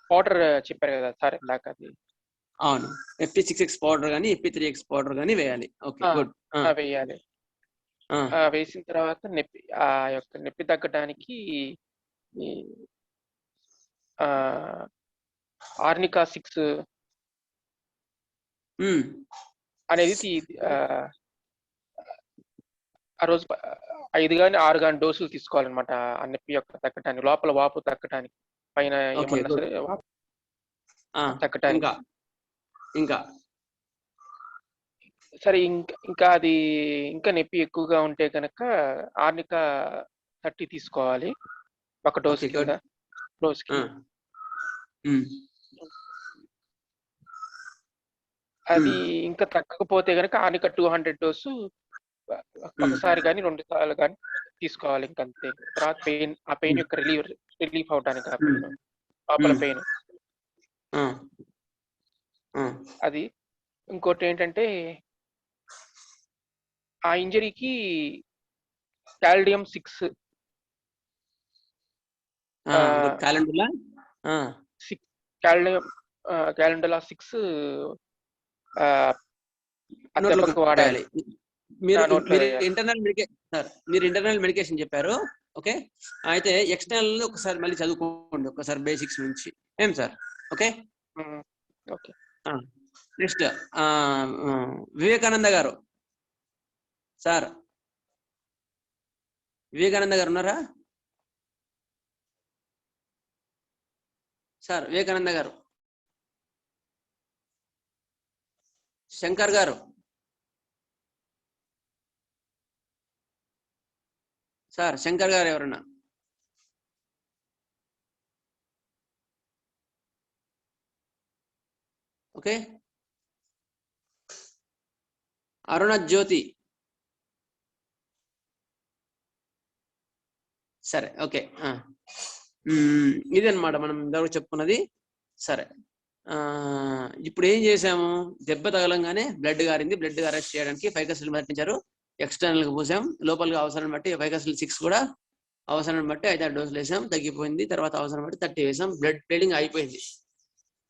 పౌడర్ చెప్పారు కదా సార్ ఇందాక, అది అవును, FP6X పౌడర్ కానీ FP3X పౌడర్ కానీ వేయాలి. Okay good. వేయాలి. వేసిన తర్వాత నొప్పి తగ్గడానికి ఆర్నికా 6 అనేది ఆ రోజు 5 కానీ 6 కానీ డోసులు తీసుకోవాలన్నమాట. ఆ నొప్పి యొక్క తగ్గటానికి, లోపల వాపు తగ్గటానికి, పైన ఏమన్నా సరే తగ్గటానికి. ఇంకా సరే ఇంకా అది ఇంకా నొప్పి ఎక్కువగా ఉంటే కనుక ఆర్నికా 30 తీసుకోవాలి ఒక డోసు కింద రోజుకి. అది ఇంకా తగ్గకపోతే కనుక ఆర్నికా 200 డోసు ఒకసారి కానీ 2 సార్లు కానీ తీసుకోవాలి. ఇంకంతే. తర్వాత ఆ పెయిన్ యొక్క రిలీఫ్ అవడానికి, లోపల పెయిన్ అది. ఇంకోటి ఏంటంటే ఆ ఇంజరీకి కాల్షియం 6 క్యాలెండులా 6 అద్దెపక్క వాడాలి. మీరు ఇంటర్నల్ మెడికేషన్ చెప్పారు. ఓకే, అయితే ఎక్స్టర్నల్ ఒకసారి మళ్ళీ చదువుకోండి, ఒకసారి బేసిక్స్ నుంచి. ఏం sir? Okay okay. Next Vivekananda గారు. సార్ వివేకానంద గారు ఉన్నారా? సార్ వివేకానంద గారు. శంకర్ గారు. సార్ శంకర్ గారు ఎవరన్నా? ఓకే. అరుణ జ్యోతి. సరే ఓకే. ఇదన్నమాట మనం ఇంతవరకు చెప్పుకున్నది. సరే, ఇప్పుడు ఏం చేసాము? దెబ్బ తగలంగానే బ్లడ్ గారింది, బ్లడ్ అరెస్ట్ చేయడానికి ఫైకసిల్ పట్టించారు, ఎక్స్టర్నల్ గా పూసాం, లోపలికి అవసరం బట్టి ఫైకసిల్ 6 కూడా అవసరం బట్టి 5-6 డోసులు వేసాం, తగ్గిపోయింది. తర్వాత అవసరం బట్టి 30 వేసాం, బ్లడ్ బ్లీడింగ్ అయిపోయింది.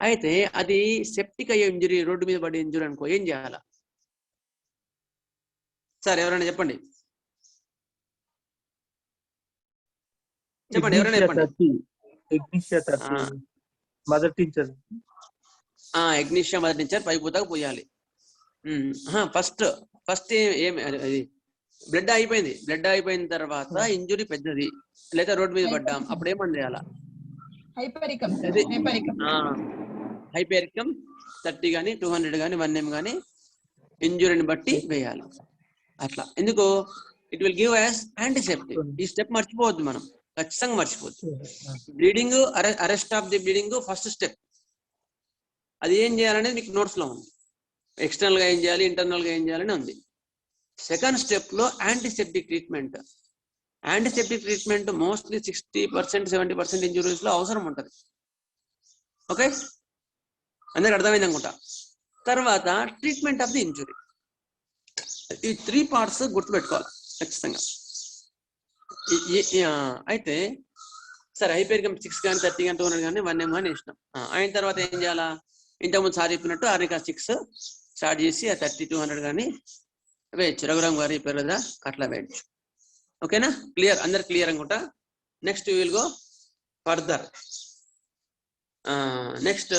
అయితే అది సెప్టిక్ అయ్యే ఇంజురీ, రోడ్డు మీద పడే ఇంజురీ అనుకో, ఏం చేయాలా సార్? ఎవరైనా చెప్పండి. ఎవరైనా చెప్పండి. మదర్ టించర్ పై పూతకు పోయాలి. ఫస్ట్ ఏమి అది బ్లడ్ అయిపోయింది. బ్లడ్ అయిపోయిన తర్వాత ఇంజురీ పెద్దది, లేదా రోడ్డు మీద పడ్డాం, అప్పుడు ఏమని చేయాలా? హైపెరికం 30 కానీ 200 కానీ 1 m కానీ ఇంజురీని బట్టి వేయాలి. అట్లా ఎందుకు? It will give as antiseptic. ఈ స్టెప్ మర్చిపోవద్దు, మనం ఖచ్చితంగా మర్చిపోవద్దు. Bleeding, arrest of the bleeding first step. అది ఏం చేయాలనేది మీకు నోట్స్ లో ఉంది. ఎక్స్టర్నల్ గా ఏం చేయాలి, ఇంటర్నల్ గా ఏం చేయాలని ఉంది. సెకండ్ స్టెప్ లో antiseptic treatment. Antiseptic treatment mostly 60% 70% injuries లో అవసరం ఉంటుంది. ఓకే, అందరికి అర్థమైంది అనుకుంటా. తర్వాత ట్రీట్మెంట్ ఆఫ్ ది ఇంజురీ. ఈ 3 parts గుర్తుపెట్టుకోవాలి ఖచ్చితంగా. అయితే సరే, హైపెరికం 6 కానీ 30 కానీ 200 కానీ 1 m కానీ ఇష్టం. అయిన తర్వాత ఏం చేయాలా? ఇంతకుముందు సార్ చెప్పినట్టు ఆర్నికా 6 స్టార్ట్ చేసి ఆ 30-200 కానీ వేయచ్చు. రఘురామ్ గారు చెప్పారు కదా, అట్లా వేయచ్చు. ఓకేనా? క్లియర్, అందరు క్లియర్ అనుకుంటా. Next will go further. Next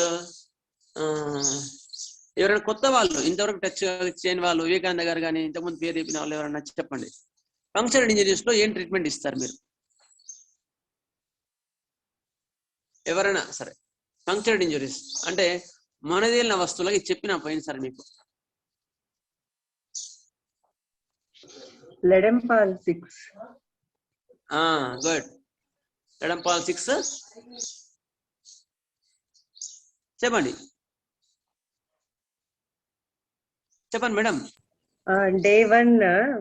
ఎవరైనా కొత్త వాళ్ళు, ఇంతవరకు టచ్ చేయని వాళ్ళు, వివేకానంద గారు కానీ ఇంతకుముందు పేరు చెప్పిన వాళ్ళు ఎవరైనా చెప్పండి. ఫంక్షనల్ ఇంజరీస్ లో ఏం ట్రీట్మెంట్ ఇస్తారు మీరు? ఎవరైనా సరే. ఫంక్షనల్ ఇంజరీస్ అంటే మనదేలిన వస్తువులకి ఇది చెప్పిన పోయింది సార్ మీకు. Ledenpal 6. గుడ్. Ledenpal 6 చెప్పండి. చెప్పండి madam. Day 1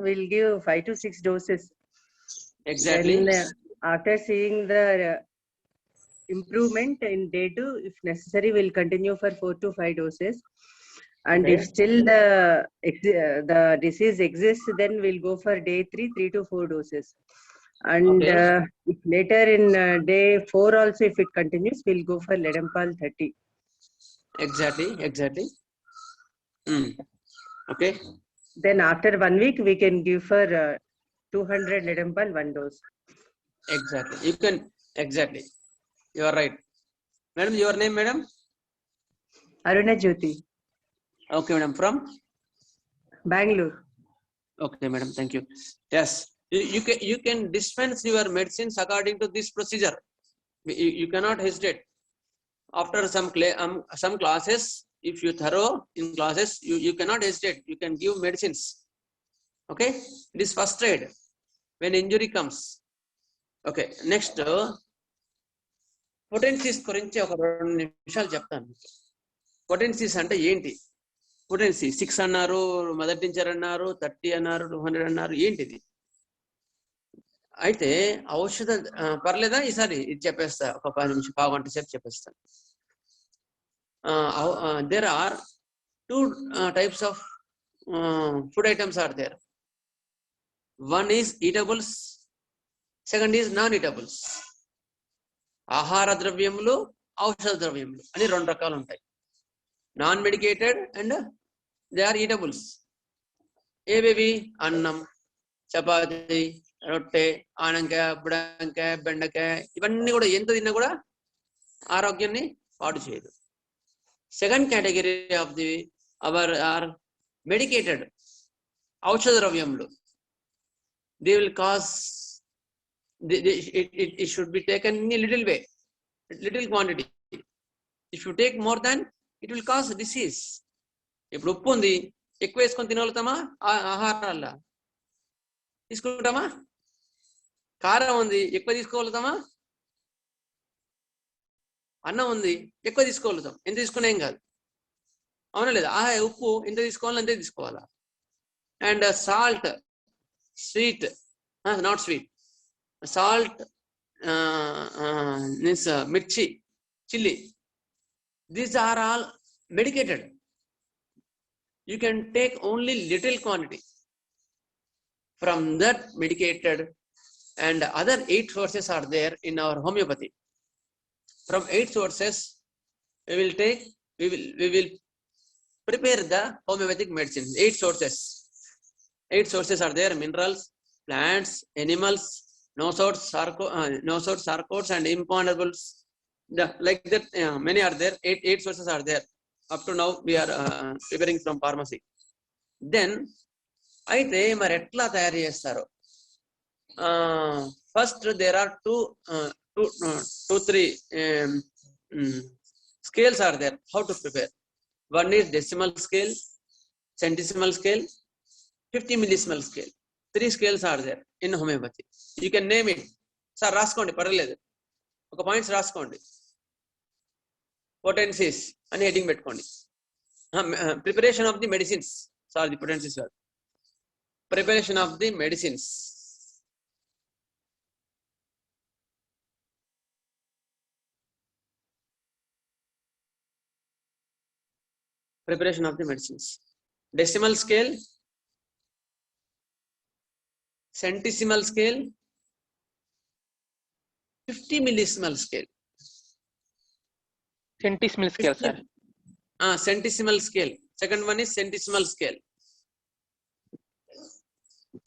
will give 5 to 6 doses. Exactly. Then after seeing the improvement in day 2, if necessary, will continue for 4 to 5 doses. And Okay. if still the disease exists, then we'll go for day 3, 3 to 4 doses. And Okay. if later in day 4 also, if it continues, we'll go for Ledenpal 30. Exactly. Okay. Then after 1 week, we can give for 200 Ledenpal 1 dose. Exactly. You can, exactly. You are right. Madam, your name, madam? Aruna Jyoti, Okay, madam. From? Bangalore. Okay, madam. Thank you. Yes. You can dispense your medicines according to this procedure. You cannot hesitate. After some classes, if you thorough in classes, you cannot hesitate. You can give medicines. Okay. It is first aid when injury comes. Okay. Next, potencies గురించి ఒక 2 నిమిషాలు చెప్తాను. Potencies అంటే ఏంటి? Potency 6 అన్నారు, mother tincture అన్నారు, 30 అన్నారు, 200 అన్నారు, ఏంటిది? అయితే ఔషధ పర్లేదా? ఈసారి ఇది చెప్పేస్తా, ఒక 10 నిమిషం, పావు గంట సేపు చెప్పేస్తాను. There are 2 types of food items are there. One is eatables, second is non-eatables. ఆహార ద్రవ్యములు, ఔషధ ద్రవ్యములు అని 2 రకాలు ఉంటాయి. Non medicated and they are eatables. ఏవేవి? అన్నం, చపాతి, రొట్టె, ఆనంకాయ, బుడంకాయ, బెండకాయ, ఇవన్నీ కూడా ఎంత తిన్నా కూడా ఆరోగ్యాన్ని పాడు చేయదు. Second category of the are medicated, ఔషధ ద్రవ్యములు. They will cause it should be taken in a little quantity. If you take more than, it will cause disease. ఇప్పుడు ఉప్పు ఉంది, ఎక్కువ వేసుకొని తినగలుగుతామా? ఆహారాల్లో తీసుకుంటామా? కారం ఉంది, ఎక్కువ తీసుకోగలుగుతామా? అన్నం ఉంది, ఎక్కువ తీసుకోగలుగుతాం. ఎంత తీసుకున్నా ఏం కాదు, అవునా లేదా? ఉప్పు ఎంత తీసుకోవాలో అంతే తీసుకోవాలా. And salt, sweet, not sweet, salt, this mirchi, chili, these are all medicated. You can take only little quantity from that medicated. And other 8 sources are there in our homeopathy. From 8 sources we will prepare the homeopathic medicine. 8 sources are there: minerals, plants, animals, no source sarcodes and impondables. Like that, many are there. 8 sources are there. Up to now we are preparing from pharmacy. Then అయితే మరి ఎట్లా తయారు చేస్తారు? First there are 2-3 scales are there how to prepare. One is decimal scale, centesimal scale, 50 millisimal scale. 3 scales are there in homeopathy. You can name it. Sir, రాసుకోండి, పర్వాలేదు, ఒక points రాసుకోండి. Potencies అని హెడ్డింగ్ పెట్టుకోండి. Preparation of the medicines, sorry, the potencies కాదు, preparation of the medicines. Preparation of the medicines. Decimal scale, centesimal scale, 50 millisimal scale. Centesimal scale, sir. Centesimal scale, Second one is centesimal scale.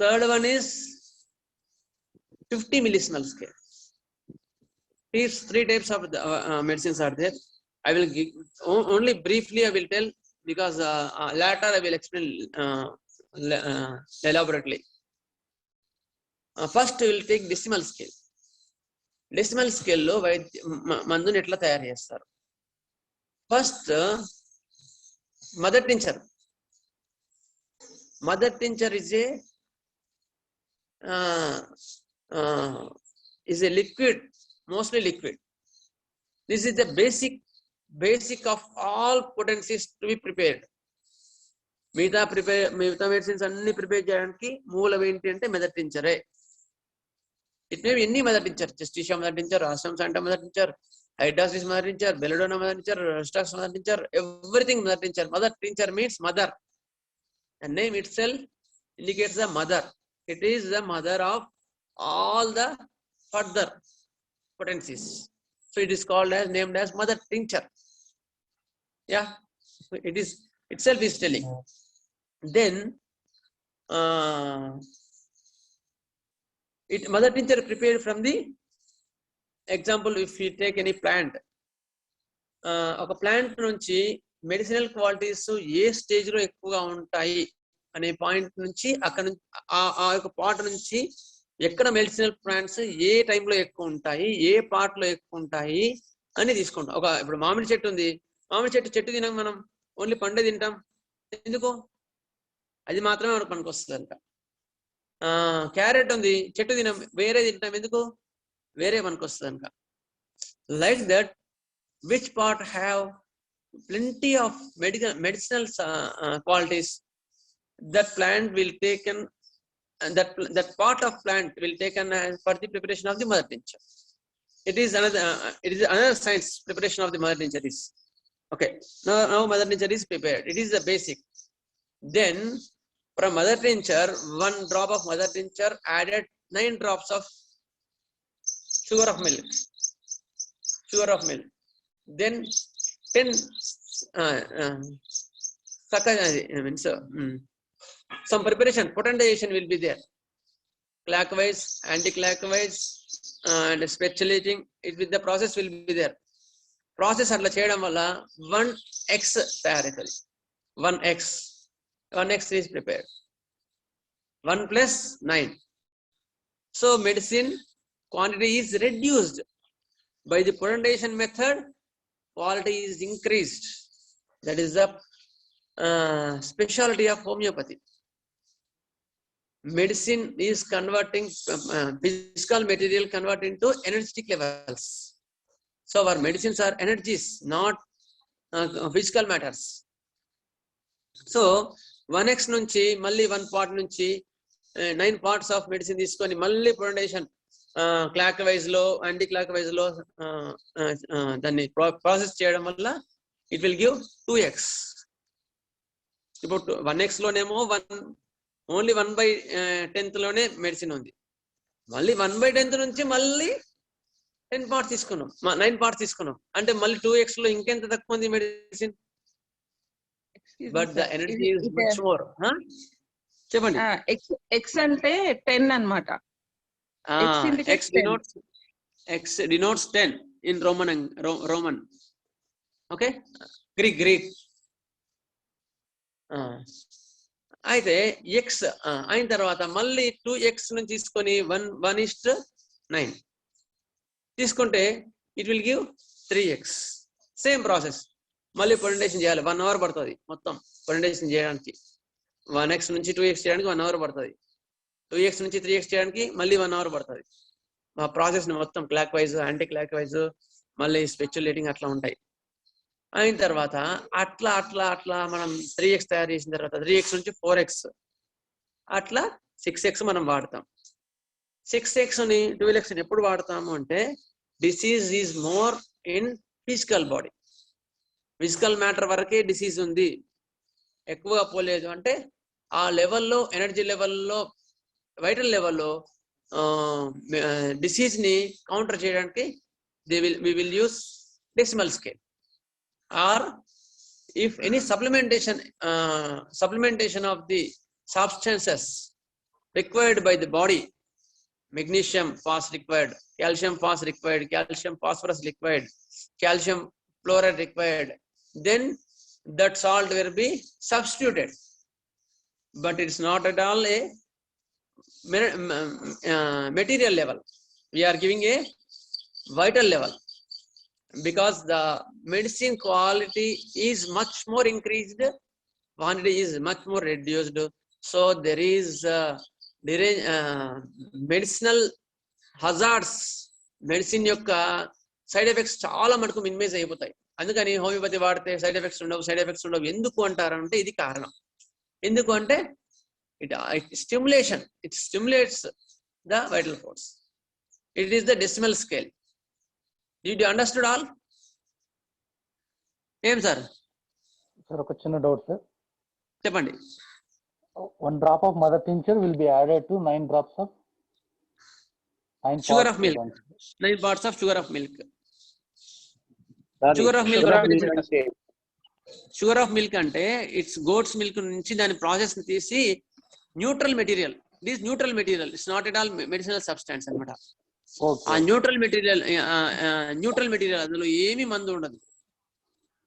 Third one is 50 millisimal scale. These three types of the, medicines are there. I will give only briefly. I will tell because later I will explain elaborately. First we will take decimal scale. Decimal scale లో మందుని ఎట్లా తయారు చేస్తారు? First mother tincture. Mother tincture is a liquid, mostly liquid. This is the basic of all potencies to be prepared. మిగతా medicines అన్ని prepare చేయడానికి మూలం ఏంటి అంటే mother టించరే. It may be any mother tincture, Justicia mother tincture, Ashram Santa mother tincture, Hydrosis mother tincture, Belladonna mother tincture, Stux mother tincture, everything mother tincture. Mother tincture means mother. The name itself indicates the mother. It is the mother of all the further potencies. So it is called as, named as mother tincture. Yeah, it is itself is telling. Then mother tincture prepared from the example. If you take any plant, ఒక plant నుంచి medicinal qualities ఏ stage లో ఎక్కువగా ఉంటాయి అనే point నుంచి అక్కడ నుంచి ఆ యొక్క పార్ట్ నుంచి ఎక్కడ మెడిసినల్ ప్లాంట్స్ ఏ టైంలో ఎక్కువ ఉంటాయి, ఏ పార్ట్ లో ఎక్కువ ఉంటాయి అని తీసుకుంటాం. ఇప్పుడు మామిడి చెట్టు ఉంది, మామిడి చెట్టు తినాం మనం, ఓన్లీ పండే తింటాం. ఎందుకు? అది మాత్రమే మనకు పనికొస్తుంది అంట. క్యారెట్ ఉంది, చెట్టు తినం, వేరే తింటాం. ఎందుకు? వేరే మనకు వస్తుంది కనుక. Like that which part have plenty of medicinal qualities, that plant will taken, and that part of plant will taken for the preparation of the mother tincture. It is another science. Preparation of the mother tincture is okay. Now mother tincture is prepared. It is the basic. Then from mother tincture, 1 drop of mother tincture added 9 drops of sugar of milk. Then 10 some preparation, potentization will be there. Clockwise, anti-clockwise, and speculating. The process will be there. Process atla cheyadam valla 1x tayaraytadi. 1x is prepared. 1 plus 9. So medicine quantity is reduced. By the potentization method, quality is increased. That is the specialty of homeopathy. Medicine is converting physical material convert into energetic levels. So our medicines are energies, not physical matters. So 1x nunchi malli 1 part nunchi 9 parts of medicine తీసుకొని మళ్ళీ potentization clockwise లో anti clockwise లో దాన్ని process చేయడం వల్ల it will give 2x. ఇప్పుడు 1x లోనేమో only 1/10 లోనే medicine ఉంది. మళ్ళీ 1/10 నుంచి మళ్ళీ 10 parts తీసుకున్నాం, 9 parts తీసుకున్నాం అంటే మళ్ళీ 2x లో ఇంకెంత తక్కువ ఉంది medicine. But the energy is much more. చెప్పండి. x అంటే 10 అన్నమాట. X denotes 10 in Roman. Okay, Greek. అయితే x అయిన తర్వాత మళ్ళీ 2x నుంచి తీసుకొని 1:9 తీసుకుంటే it will give 3x. Same process. మళ్ళీ పొటెంటేషన్ చేయాలి, 1 hour పడుతుంది మొత్తం పొటెంటేషన్ చేయడానికి. 1x నుంచి 2x చేయడానికి 1 hour పడుతుంది. 2x నుంచి 3x చేయడానికి మళ్ళీ 1 hour పడుతుంది. ఆ ప్రాసెస్ మొత్తం clock wise, anti clock wise, మళ్ళీ స్పెక్యులేటింగ్ అట్లా ఉంటాయి. అయిన తర్వాత అట్లా మనం 3x తయారు చేసిన తర్వాత 3x నుంచి 4x అట్లా 6x మనం వాడతాం. 6x ని 12x ని ఎప్పుడు వాడతాము అంటే disease is more in physical body. Physical matter వరకే డిసీజ్ ఉంది, ఎక్కువగా పోలేదు అంటే ఆ లెవెల్లో, ఎనర్జీ లెవెల్లో, వైటల్ లెవెల్లో డిసీజ్ ని కౌంటర్ చేయడానికి we will use decimal scale or if any supplementation of the substances required by the body, magnesium phos required, calcium phos required, calcium phosphorus required, calcium fluoride required, then that salt will be substituted. But it's not at all a material level. We are giving a vital level, because the medicine quality is much more increased, quantity is much more reduced. So there is medicinal hazards, medicine యొక్క side effects చాలా మటుకు minimise అయిపోతాయి. అందుకని homeopathy వాడితే side effects ఉండవు. ఎందుకు అంటారంటే ఇది కారణం. ఎందుకు అంటే it stimulates the vital force. It is the decimal scale. Did you understood all? ఏం సార్? సార్ ఒక చిన్న డౌట్ సార్. చెప్పండి. 1 drop of mother tincture will be added to 9 drops of sugar of milk. 9 parts of sugar of milk. Sugar of milk అంటే it's goat's milk నుంచి దాని process ని తీసి neutral material. It is neutral material. It's not at all medicinal substance అన్నమాట. ఆ neutral material అందులో ఏమీ మందు ఉండదు.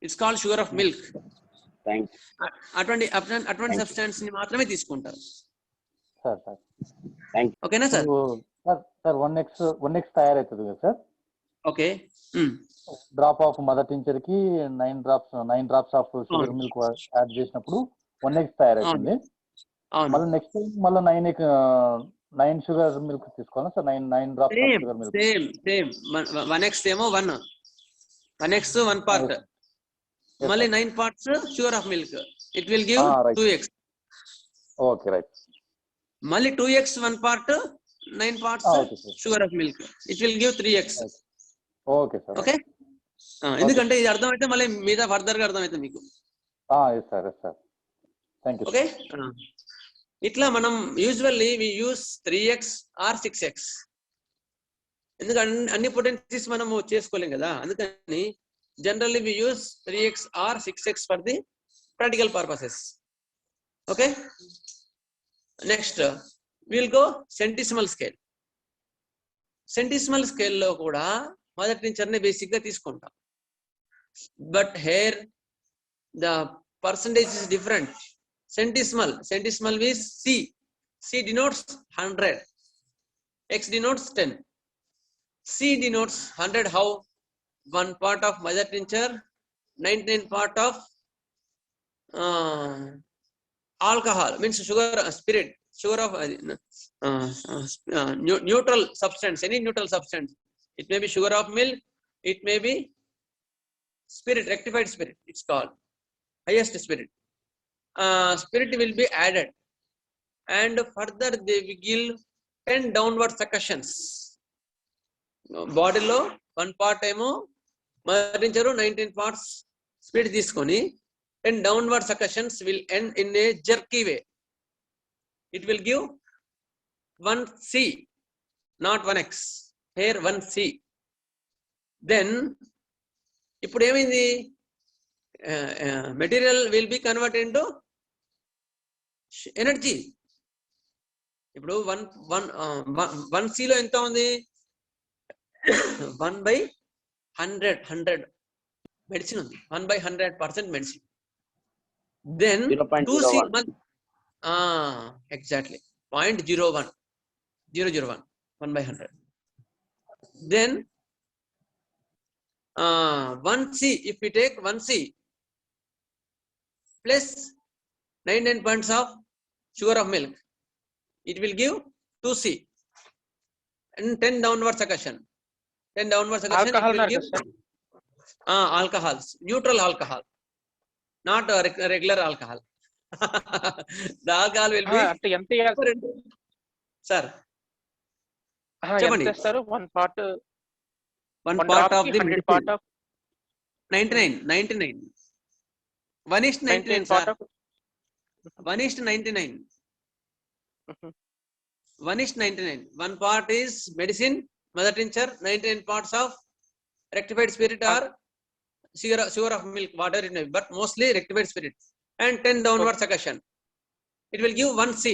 It's called sugar of milk. అటువంటి సబ్స్టాన్స్ ని మాత్రమే తీసుకుంటారు. ఓకేనా సార్? సార్ 1x తయారవుతుంది కదా sir? Okay. Drop of mother tincture కి 9 drops of sugar milk add చేసినప్పుడు 1x తయారవుతుంది. మళ్ళీ నెక్స్ట్ మళ్ళీ 9 షుగర్ మిల్క్ తీసుకోవాలా sir? 9 drops of sugar milk. Same 1x ఏమో 1x 1 part, మళ్ళీ 9 parts sugar of milk. It will give 2x. Okay right. మళ్ళీ 2x 1 part 9 parts sugar of milk. It will give 3x. Okay sir. Okay. ఎందుకంటే ఇది అర్థమైతే మళ్ళీ మీద further గా అర్థమవుతుంది మీకు. Yes sir. థాంక్యూ. ఓకే. ఇట్లా మనం usually we use 3x or 6x. ఎందుకంటే అన్ని పొటెన్సీస్ మనము చేసుకోలేం కదా. అందుకని generally we use 3x or 6x for the practical purposes. Okay. Next will go centesimal scale. Centesimal scale లో కూడా మొదటి నుంచి బేసిక్ గా తీసుకుంటాం. But here the percentage is different. Centesimal means C. C denotes 100. X denotes 10. C denotes 100. How? 1 part of mother tincture, 99 part of alcohol, means sugar, spirit, sugar of neutral substance, any neutral substance. It may be sugar of milk, it may be spirit, rectified spirit, it's called highest spirit. Spirit will be added, and further they will give 10 downward succussions. Body lo 1 part emo marincharu 19 parts spirit తీసుకొని 10 downward succussions will end in a jerky way. It will give 1C, not 1x. Here 1C. Then ఇప్పుడు ఏమైంది? Material will be converted into energy. ఇప్పుడు 1C లో ఎంత ఉంది? 1/100 medicine ఉంది. 1/100% medicine. Then 2C exactly 0.01 1/100. Then 1C, if we take 1C plus 99 points of sugar of milk, it will give 2C and 10 downward succussion. Alcohol it will give alcohols, neutral alcohol, not regular alcohol. The alcohol will be అంటే ఎంత చేయాలి sir? ఎంత చేస్తారు? 1 part of the 100 part of 99 1:99 part of 1:99 1:99. 1 part is medicine, mother tincture, 99 parts of rectified spirit or sugar of milk, whatever it may be, but mostly rectified spirit, and 10 downward succussion. It will give 1 C.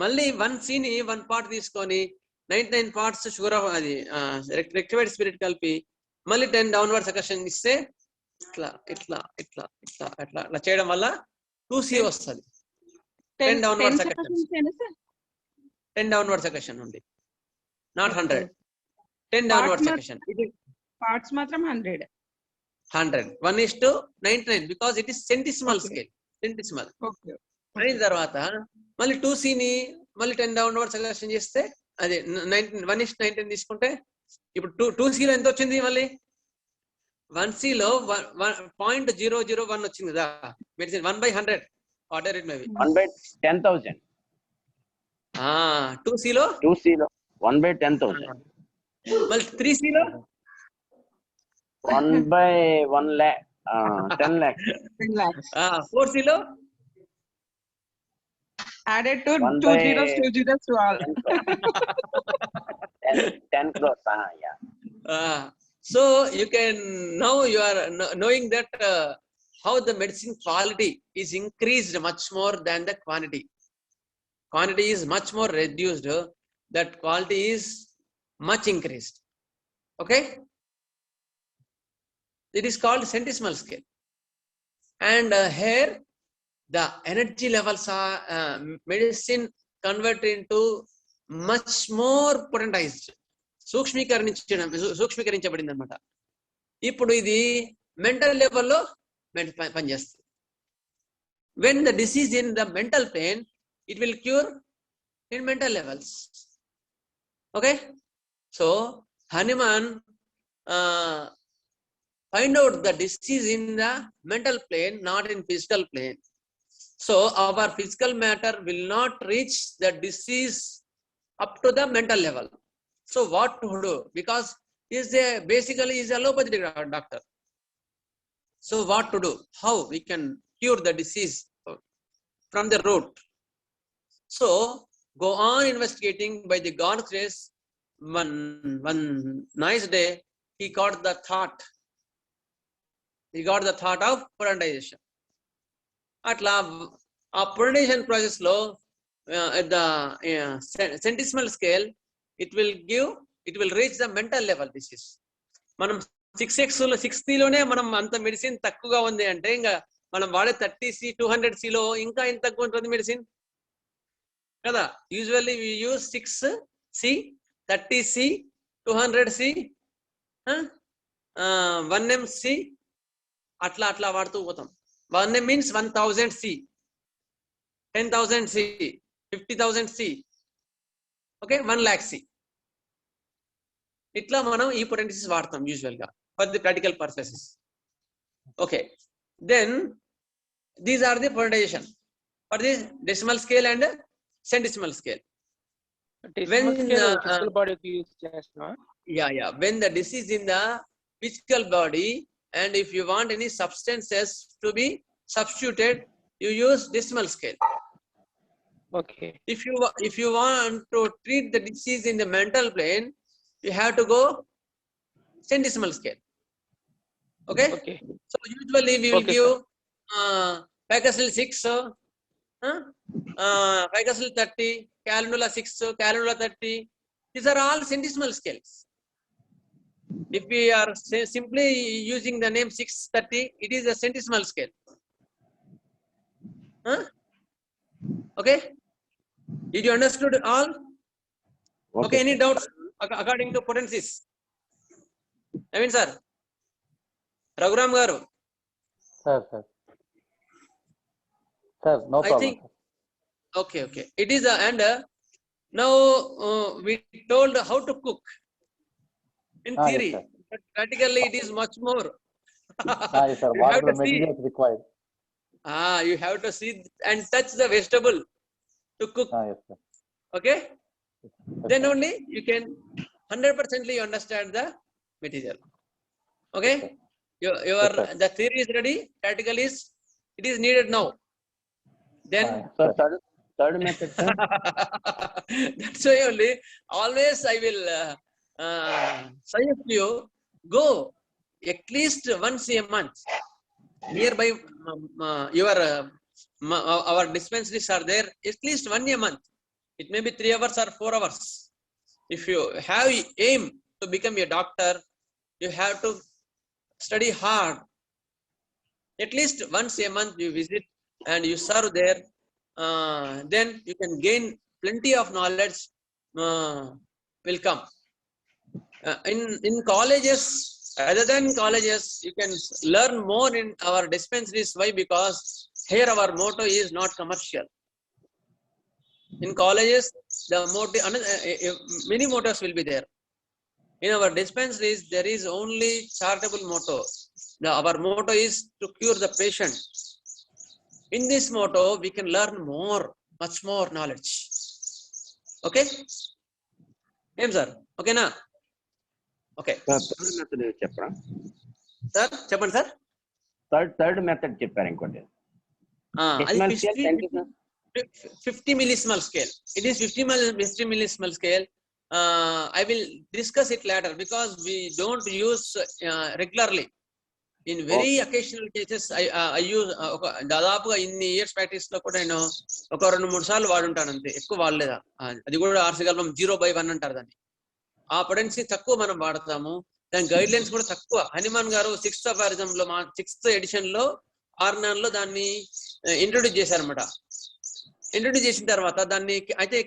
మళ్ళీ 1 C ని 1 part తీసుకొని 99 parts sugar of అది rectified spirit కలిపి మళ్ళీ 10 downward succussion ఇస్తే ఇట్లా ఇట్లా ఇట్లా ఇట్లా అట్లా అట్లా చేయడం వల్ల 2 C వస్తుంది. 10 downward succussion. 10 downward succussion only, not 100. 10 downward succussion. Parts మాత్రం 100. 1:99 because it is centesimal scale. Centesimal. Okay. అయిన తర్వాత మళ్ళీ 2 C ని మళ్ళీ 10 downward succussion చేస్తే అదే 1:19 తీసుకుంటే ఇప్పుడు 2 C లో ఎంత వచ్చింది? మళ్ళీ 1 C లో 0.001 వచ్చింది కదా medicine. 1/100 whatever it may be. 1/10,000. 2 C లో 2 C లో 1/10,000. మళ్ళీ 3 C లో 1/1 lakh. 10 lakhs. 10 lakhs. 4 C లో Added to 1 2 by zeros to all. 10 crores. Yeah. So you can now you are knowing that how the medicine quality is increased much more than the quantity. Quantity is much more reduced. That quality is much increased. Okay. It is called centesimal scale. And here the energy levels are medicine converted into much more potentized. సూక్ష్మీకరించబడింది అనమాట. ఇప్పుడు ఇది mental లెవెల్లో పనిచేస్తుంది. When the disease in the mental pain it will cure in mental levels. Okay. So Hanuman find out the disease in the mental plane, not in physical plane. So our physical matter will not reach the disease up to the mental level. So what to do? Because basically is allopathic doctor. So what to do? How we can cure the disease from the root? So go on investigating by the God's grace. One nice day he got the thought. He got the thought of potentization. Atla a potentization process lo at the centesimal scale it will reach the mental level disease. మనం 6x లో 60 లోనే మనం అంత medicine తక్కువగా ఉంది అంటే ఇంకా మనం వాడే 30C 200C లో ఇంకా ఎంత తక్కువ ఉంటుంది మెడిసిన్ కదా. Usually we use 6C 30C 200C 1mC అట్లా అట్లా వాడుతూ పోతాం. 1M means 1000C 10,000C 50,000C okay 1 lakh C. ఇట్లా మనం ఈ పొటెన్సీస్ వాడతాం యూజువల్ గా for the practical purposes. Okay. Then these are the potentization for the decimal scale and centesimal scale. When physical body use chestnut. Yeah. When the disease in the physical body, and if you want any substances to be substituted, you use decimal scale. Okay. If you want to treat the disease in the mental plane, you have to go centesimal scale. Okay. So usually we will give Paclitaxel 6, Paclitaxel 30, Calendula 6, Calendula 30. These are all centesimal scales. If we are simply using the name 630, it is a centesimal scale. Okay. Did you understood all? Okay. Any doubts according to potencies? I mean, sir. Raghuram garu. Sir, no problem. I think. Okay. It is and now we told how to cook in theory, yes, but practically it is much more. Yes, sir. What are the materials required? You have to see and touch the vegetable to cook. Yes, sir. Okay. Yes, Then sir. only you can 100% understand the material. Okay. Your Yes, sir. the theory is ready. Practical is it is needed now. Then So third method, sir. that's why only always I will suggest you go at least once a month. Nearby your our dispensaries are there. At least 1 a month. It may be 3 hours or 4 hours. If you have aim to become a doctor, you have to study hard. At least once a month you visit and you serve there. Then you can gain plenty of knowledge. Will come. In colleges, other than colleges, you can learn more in our dispensaries. Why? Because here our motto is not commercial. In colleges, the motto, many mottos will be there. In our dispensaries, there is only charitable motto. Our motto is to cure the patient. In this motto, we can learn more, much more knowledge. Okay? Sir? Okay, na? Okay. Third method చెప్పరా? Sir, చెప్పండి sir. Third method చెప్పారు ఇంకోటి. 50 millismal scale. It is 50 millismal scale. I will discuss it later because we don't use regularly. In very occasional cases, I use దాదాపుగా ఇన్ని years practice లో కూడా నేను ఒక 2-3 సార్లు వాడుంటాను అంతే, ఎక్కువ వాడలేదా. అది కూడా ఆర్సిగల్వం 0/1 అంటారు దాన్ని. ఆ పొటెన్సీ తక్కువ మనం వాడతాము. దాని గైడ్ లైన్స్ కూడా తక్కువ. హనుమాన్ గారు 6th అఫారిజం లో 6th ఎడిషన్ లో ఆర్నాన్ లో దాన్ని ఇంట్రొడ్యూస్ చేశారనమాట. ఇంట్రొడ్యూస్ చేసిన తర్వాత దాన్ని అయితే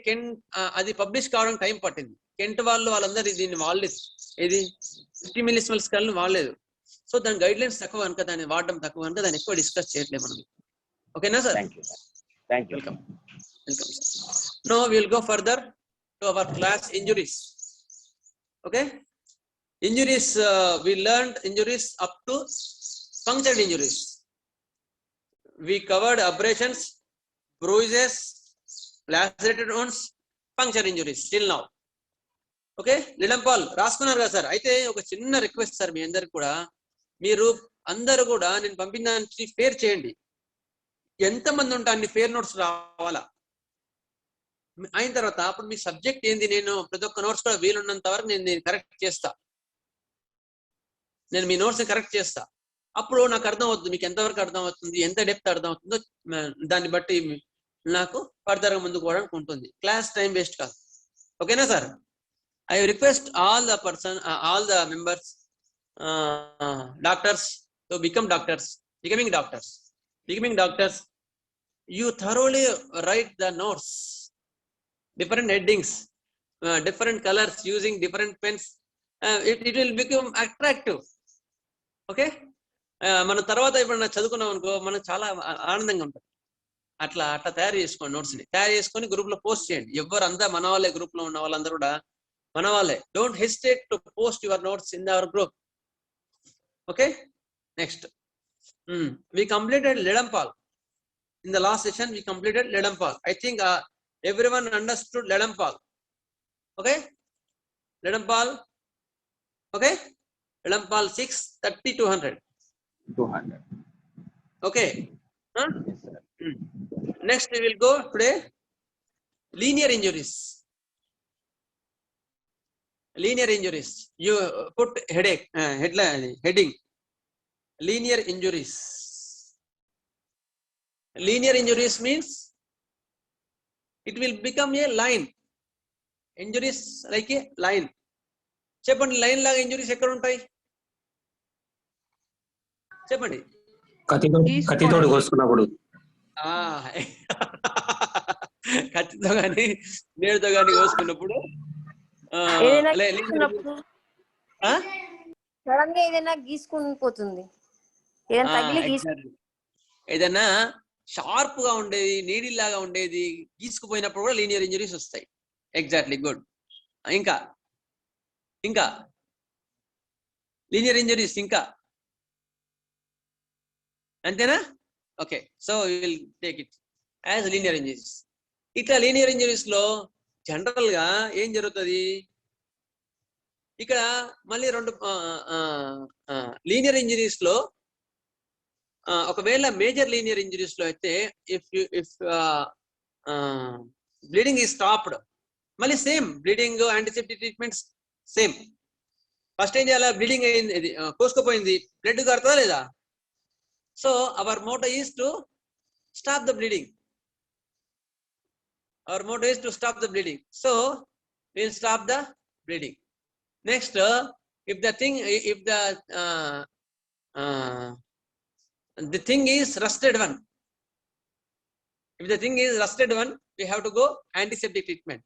అది పబ్లిష్ కావడానికి టైం పట్టింది. కెంట్ వాళ్ళందరూ దీన్ని వాడలేదు. ఇది 50 మిల్లీస్మల్ స్కేల్ ని వాడలేదు. సో దాని గైడ్ లైన్స్ తక్కువ కనుక దాన్ని వాడడం తక్కువ కనుక దాన్ని ఎక్కువ డిస్కస్ చేయట్లేదు మనం. ఓకేనా sir? Welcome. No will go further to our class injuries. Okay, injuries, we learned injuries up to punctured injuries. We covered abrasions, bruises, lacerated wounds, puncture injuries till now. Okay, Lidampal రాసుకున్నారు కదా sir. అయితే ఒక చిన్న request sir, మీ అందరికి కూడా, మీరు అందరూ కూడా నేను పంపిన దానికి ఫేర్ చేయండి. ఎంతమంది ఉంటే అన్ని ఫేర్ నోట్స్ రావాలా. అయిన తర్వాత అప్పుడు మీ సబ్జెక్ట్ ఏంది, నేను ప్రతి ఒక్క నోట్స్ కూడా వీలున్నంత వరకు నేను కరెక్ట్ చేస్తా. నేను మీ నోట్స్ కరెక్ట్ చేస్తా. అప్పుడు నాకు అర్థం అవుతుంది మీకు ఎంతవరకు అర్థం అవుతుంది, ఎంత డెప్త్ అర్థం అవుతుందో. దాన్ని బట్టి నాకు ఫర్దర్ గా ముందుకు పోవడానికి ఉంటుంది. క్లాస్ టైం వేస్ట్ కాదు. ఓకేనా sir? I request all the members, doctors to becoming doctors. You thoroughly write the notes. Different headings, different colors, using different pens. It will become attractive. Okay, మన తర్వాత ఇప్పుడు చదువుకున్నాం అనుకో, మనకు చాలా ఆనందంగా ఉంటుంది. అట్లా తయారు చేసుకోండి. నోట్స్ ని తయారు చేసుకొని గ్రూప్ లో పోస్ట్ చేయండి. ఎవరు అంతా మన వాళ్ళే, గ్రూప్ లో ఉన్న వాళ్ళందరూ కూడా మన వాళ్ళే. Don't hesitate to post your notes in our group. Okay, next we completed Ledampal. In the last session we completed Ledampal. I think everyone understood Ledampal. Okay, Ledampal. Okay, Ledampal 6:30-100. 200. Okay, huh? Next we will go today linear injuries. You put heading linear injuries. Linear injuries means it will become a line. Injuries like a line. చెప్పండి, line లాగా injuries ఎక్కడ ఉంటాయి చెప్పండి. కత్తితోడు కోసుకున్నప్పుడు, కత్తితో కానీ నేడుతో కానీ కోసుకున్నప్పుడు, ఏదైనా గీసుకుని పోతుంది, ఏదైనా షార్ప్ గా ఉండేది, నీడిల్ లాగా ఉండేది గీసుకుపోయినప్పుడు కూడా లీనియర్ ఇంజరీస్ వస్తాయి. Exactly, good. ఇంకా లీనియర్ ఇంజరీస్ ఇంకా అంతేనా? Okay, so we will take it as linear injuries. ఇట్లా లీనియర్ ఇంజరీస్ లో జనరల్ గా ఏం జరుగుతుంది, ఇక్కడ మళ్ళీ రెండు లీనియర్ ఇంజరీస్ లో ఒకవేళ మేజర్ లీనియర్ ఇంజరీస్ లో అయితే ఇఫ్ బ్లీడింగ్ ఈజ్ స్టాప్డ్, మళ్ళీ same bleeding, antiseptic treatments same. First ఏం చేయాలి? బ్లీడింగ్ అయింది, ఇది కోసుకుపోయింది, బ్లడ్ కడుతుందా లేదా? So our motto is to stop the bleeding. Our motto is to stop the bleeding. So we'll stop the bleeding. Next, if the thing is rusted one, if the thing is rusted one, we have to go antiseptic treatment.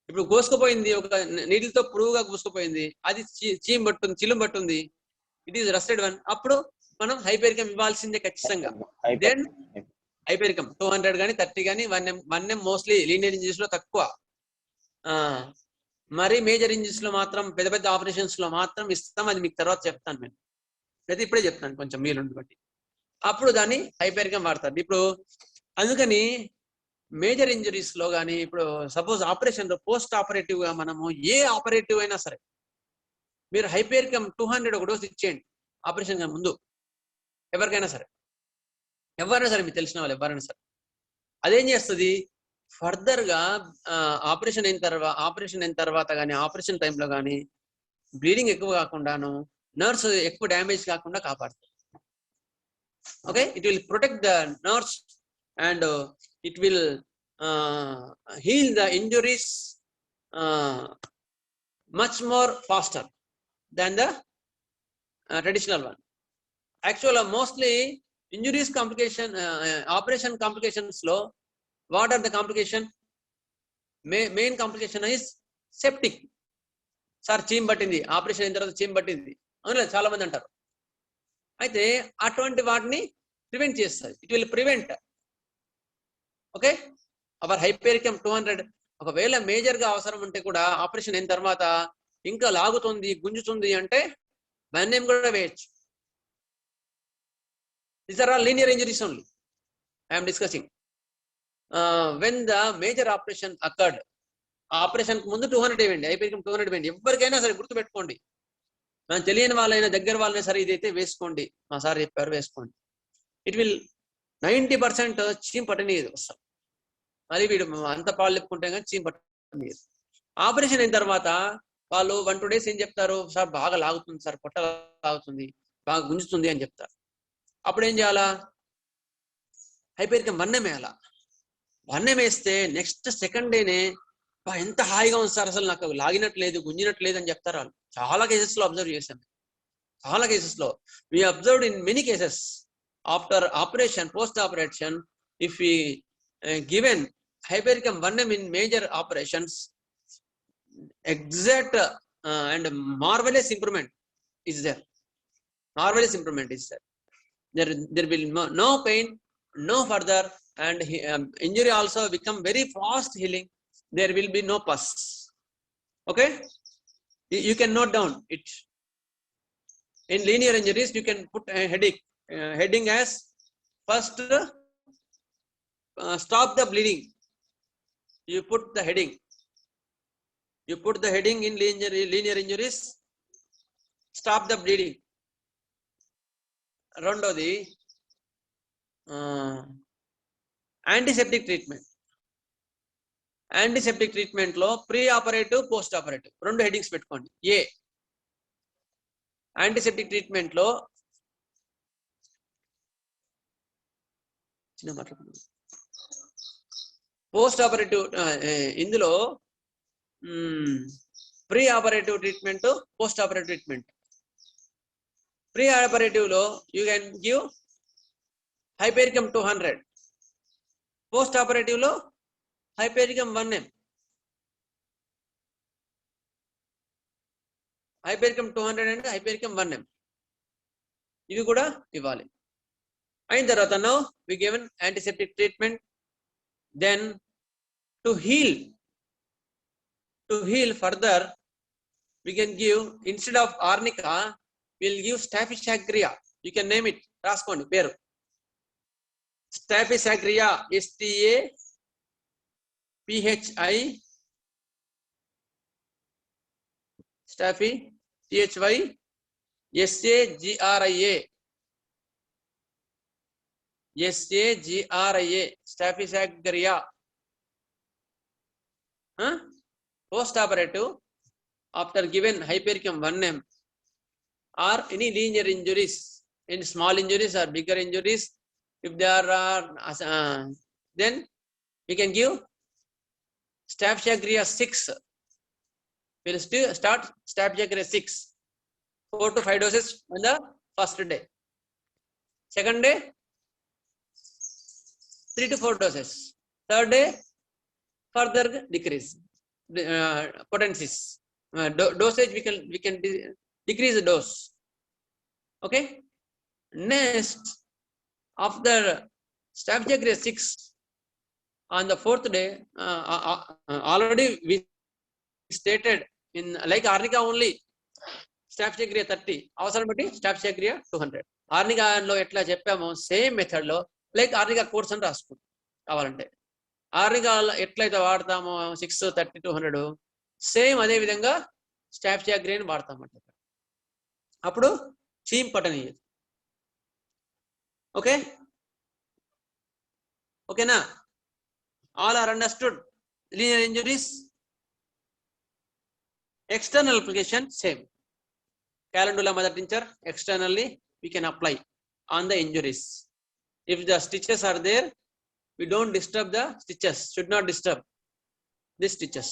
ఇప్పుడు కోసుకుపోయింది, ఒక నీడిల్తో పురుగుగా కోసుకుపోయింది, అది చీమ్ పట్టుంది, చిలుం పట్టుంది, it is rusted one, అప్పుడు మనం హైపెరికం ఇవ్వాల్సిందే ఖచ్చితంగా. Then హైపెరికం 200 కానీ 30 కానీ 1M mostly linear injuries లో తక్కువ, మరి మేజర్ ఇంజరీస్ లో మాత్రం, పెద్ద పెద్ద ఆపరేషన్స్ లో మాత్రం ఇస్తాం. అది మీకు తర్వాత చెప్తాను, నేను అయితే ఇప్పుడే చెప్తాను కొంచెం మీలుండి బట్టి. అప్పుడు దాన్ని హైపెరికం వాడతారు. ఇప్పుడు అందుకని మేజర్ ఇంజరీస్ లో కానీ, ఇప్పుడు సపోజ్ ఆపరేషన్ లో పోస్ట్ ఆపరేటివ్ గా మనము ఏ ఆపరేటివ్ అయినా సరే మీరు హైపెరికం 200 ఒక డోస్ ఇచ్చేయండి ఆపరేషన్ గా ముందు, ఎవరికైనా సరే మీకు తెలిసిన వాళ్ళు ఎవరైనా సరే. అదేం చేస్తుంది? ఫర్దర్ గా ఆపరేషన్ అయిన తర్వాత కానీ, ఆపరేషన్ టైంలో కానీ బ్లీడింగ్ ఎక్కువ కాకుండాను, నర్వ్స్ ఎక్కువ డ్యామేజ్ కాకుండా కాపాడుతుంది. Okay, it will protect the nerves and it will heal the injuries much more faster than the traditional one. Actually, mostly injuries complication, operation complications lo, what are the complication? Main complication is septic. Sir, చీమ్ పట్టింది, operation అయిన తర్వాత చీమ్ పట్టింది, అవునా చాలా మంది అంటారు. అయితే అటువంటి వాటిని ప్రివెంట్ చేస్తుంది. It will prevent. Okay, our hypericum 200 ఒకవేళ మేజర్ గా అవసరం ఉంటే కూడా ఆపరేషన్ అయిన తర్వాత ఇంకా లాగుతుంది, గుంజుతుంది అంటే 1M కూడా వేయచ్చు. These are all linear injuries only I am discussing. When the major operation occurred, operation ముందు 200 ఇవ్వండి, హైపెరికం 200 ఇవ్వండి. ఎవరికైనా సరే గుర్తుపెట్టుకోండి, మనం తెలియని వాళ్ళైనా దగ్గర వాళ్ళైనా సరే ఇదైతే వేసుకోండి, మా సార్ చెప్పారు వేసుకోండి. ఇట్ విల్ 90% చీమ్ పట్టనీయదు వస్తాం. మరి వీడు అంత పాలు చెప్పుకుంటే కానీ చీమ్ పట్టనీయదు. ఆపరేషన్ అయిన తర్వాత వాళ్ళు 1-2 days ఏం చెప్తారు? సార్ బాగా లాగుతుంది, సార్ పొట్ట లాగుతుంది, బాగా గుంజుతుంది అని చెప్తారు. అప్పుడు ఏం చేయాలా? హైపెరికం 1M వేయాలా. 1M వేస్తే నెక్స్ట్ సెకండ్ డేనే ఎంత హాయిగా ఉంది సార్, అసలు నాకు లాగినట్లేదు, గుంజినట్లేదు అని చెప్తారు వాళ్ళు. చాలా కేసెస్ లో అబ్జర్వ్ చేశాం, చాలా కేసెస్ లో we observed in many cases. After operation, post operation, if we given hypericum 1M in major operations, exact and marvelous improvement is there. Marvelous improvement is there. There will no pain, no further, and injury also become very fast healing. There will be no pus. Okay, you can note down it. In linear injuries, you can put a heading as first stop the bleeding. You put the heading. You put the heading in linear injuries, stop the bleeding. రెండోది antiseptic treatment. Antiseptic treatment లో pre operative, post operative రెండు headings పెట్టుకోండి. ఏ antiseptic treatment లో post operative, ఇందులో pre operative treatment, post operative treatment. Pre operative లో you can give hypericum 200, post operative లో hypericum 1M. హైపెరికం 200 and హైపెరికం 1M ఇవి కూడా ఇవ్వాలి. అయిన తర్వాత now we given antiseptic treatment. Then to heal further, we can give, instead of arnica, we'll give Staphysagria. You can name it, raskondi peru. Staphysagria, STAPHI, Staphy, THY, SAGRIA, Staphysagria. Post operative, after given hypericum 1M, or any linear injuries, any small injuries or bigger injuries. If there are, then we can give Staphylocria 6. We'll still start Staphylocria 6, 4 to 5 doses on the first day. Second day, 3 to 4 doses. Third day, further decrease potencies. Dosage we can decrease the dose. Okay. Next, after Staphylocria 6, on the 4th day, already we stated in like Arnica only Staphylocria 30, అవసరం బట్టి Staphylocria 200. ఆర్నికాలో ఎట్లా చెప్పామో same method లో like arnica course అని రాసుకుంటాం కావాలంటే. Arnica ఎట్లయితే వాడతామో 6, 30, 200 same అదే విధంగా Staphylocria వాడతామంట. అప్పుడు చీమ్ పట్టనీయదు. ఓకే ఓకేనా? All are understood. Linear injuries, external application same. Calendula mother tincture externally we can apply on the injuries. If the stitches are there, we don't disturb the stitches. Should not disturb the stitches.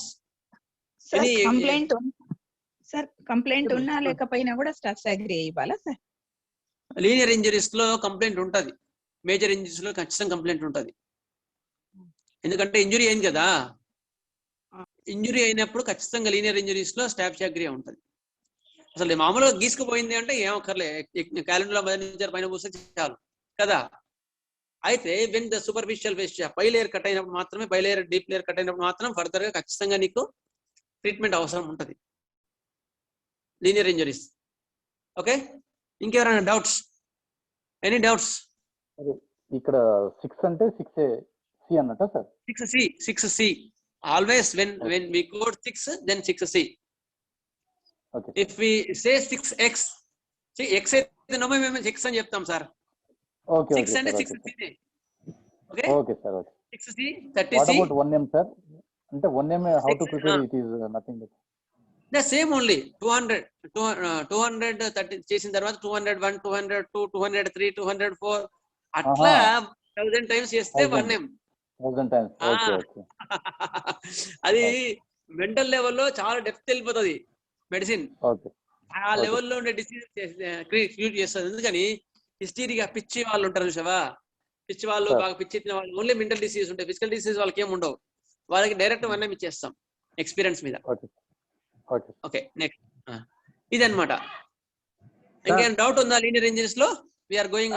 Sir, complaint ఉన్నా లేకపోయినా కూడా Staphylocria ఇవ్వాలా sir? Linear injuries లో complaint ఉంటది, major injuries లో ఖచ్చితంగా complaint ఉంటది. ఎందుకంటే ఇంజురీ అయింది కదా, ఇంజురీ అయినప్పుడు ఖచ్చితంగా లీనియర్ ఇంజరీస్ లో Staphylocria ఉంటుంది. అసలు మామూలుగా గీసుకుపోయింది అంటే ఏమక్కర్లే, క్యాలెండర్ పైన పూస్తే చాలు కదా. అయితే వెన్ ద సూపర్ఫిషియల్ ఫేషియా పై లేయర్ కట్ అయినప్పుడు మాత్రమే, పై లేయర్ డీప్ లేయర్ కట్ అయినప్పుడు మాత్రం ఫర్దర్ గా ఖచ్చితంగా నీకు ట్రీట్మెంట్ అవసరం ఉంటుంది లీనియర్ ఇంజరీస్. ఓకే, ఇంకెవరైనా డౌట్స్? Any doubts? ఇక్కడ 6 అంటే 6C అన్నట్టు sir? 6C. Always when we quote 6, then 6C. Okay. If we say 6X, see X అయితే నో మేము 6 అని చెప్తాం సార్. ఓకే 6 అంటే 6C. Okay okay sir. Okay 6C, 30C. What about 1M sir? అంటే 1M how to prepare it is nothing but the same only 230 చేసిన తర్వాత 201, 202, 203, 204 అట్లా 1000 times చేస్తే 1M. 1000 times. Okay okay. అది మెంటల్ లెవెల్లో చాలా డెప్త్ వెళ్ళిపోతుంది మెడిసిన్. ఓకే, ఆ లెవెల్లో ఉండే డిసీజ్ క్రియేట్ చేస్తుంది. ఎందుకని హిస్టీరియా పిచ్చి వాళ్ళు ఉంటారు చూసావా, పిచ్చి వాళ్ళు బాగా పిచ్చి ఎత్తిన వాళ్ళు ఓన్లీ మెంటల్ డిసీజ్ ఉంటాయి, ఫిజికల్ డిసీజ్ వాళ్ళకి ఏమి ఉండవు. వాళ్ళకి డైరెక్ట్ 1M ఇచ్చేస్తాం ఎక్స్పీరియన్స్ మీద. ఓకే నెక్స్ట్ ఇదన్నమాట. ఇంకేం డౌట్ ఉందా లీనియర్ ఇంజరీస్ లో? We are going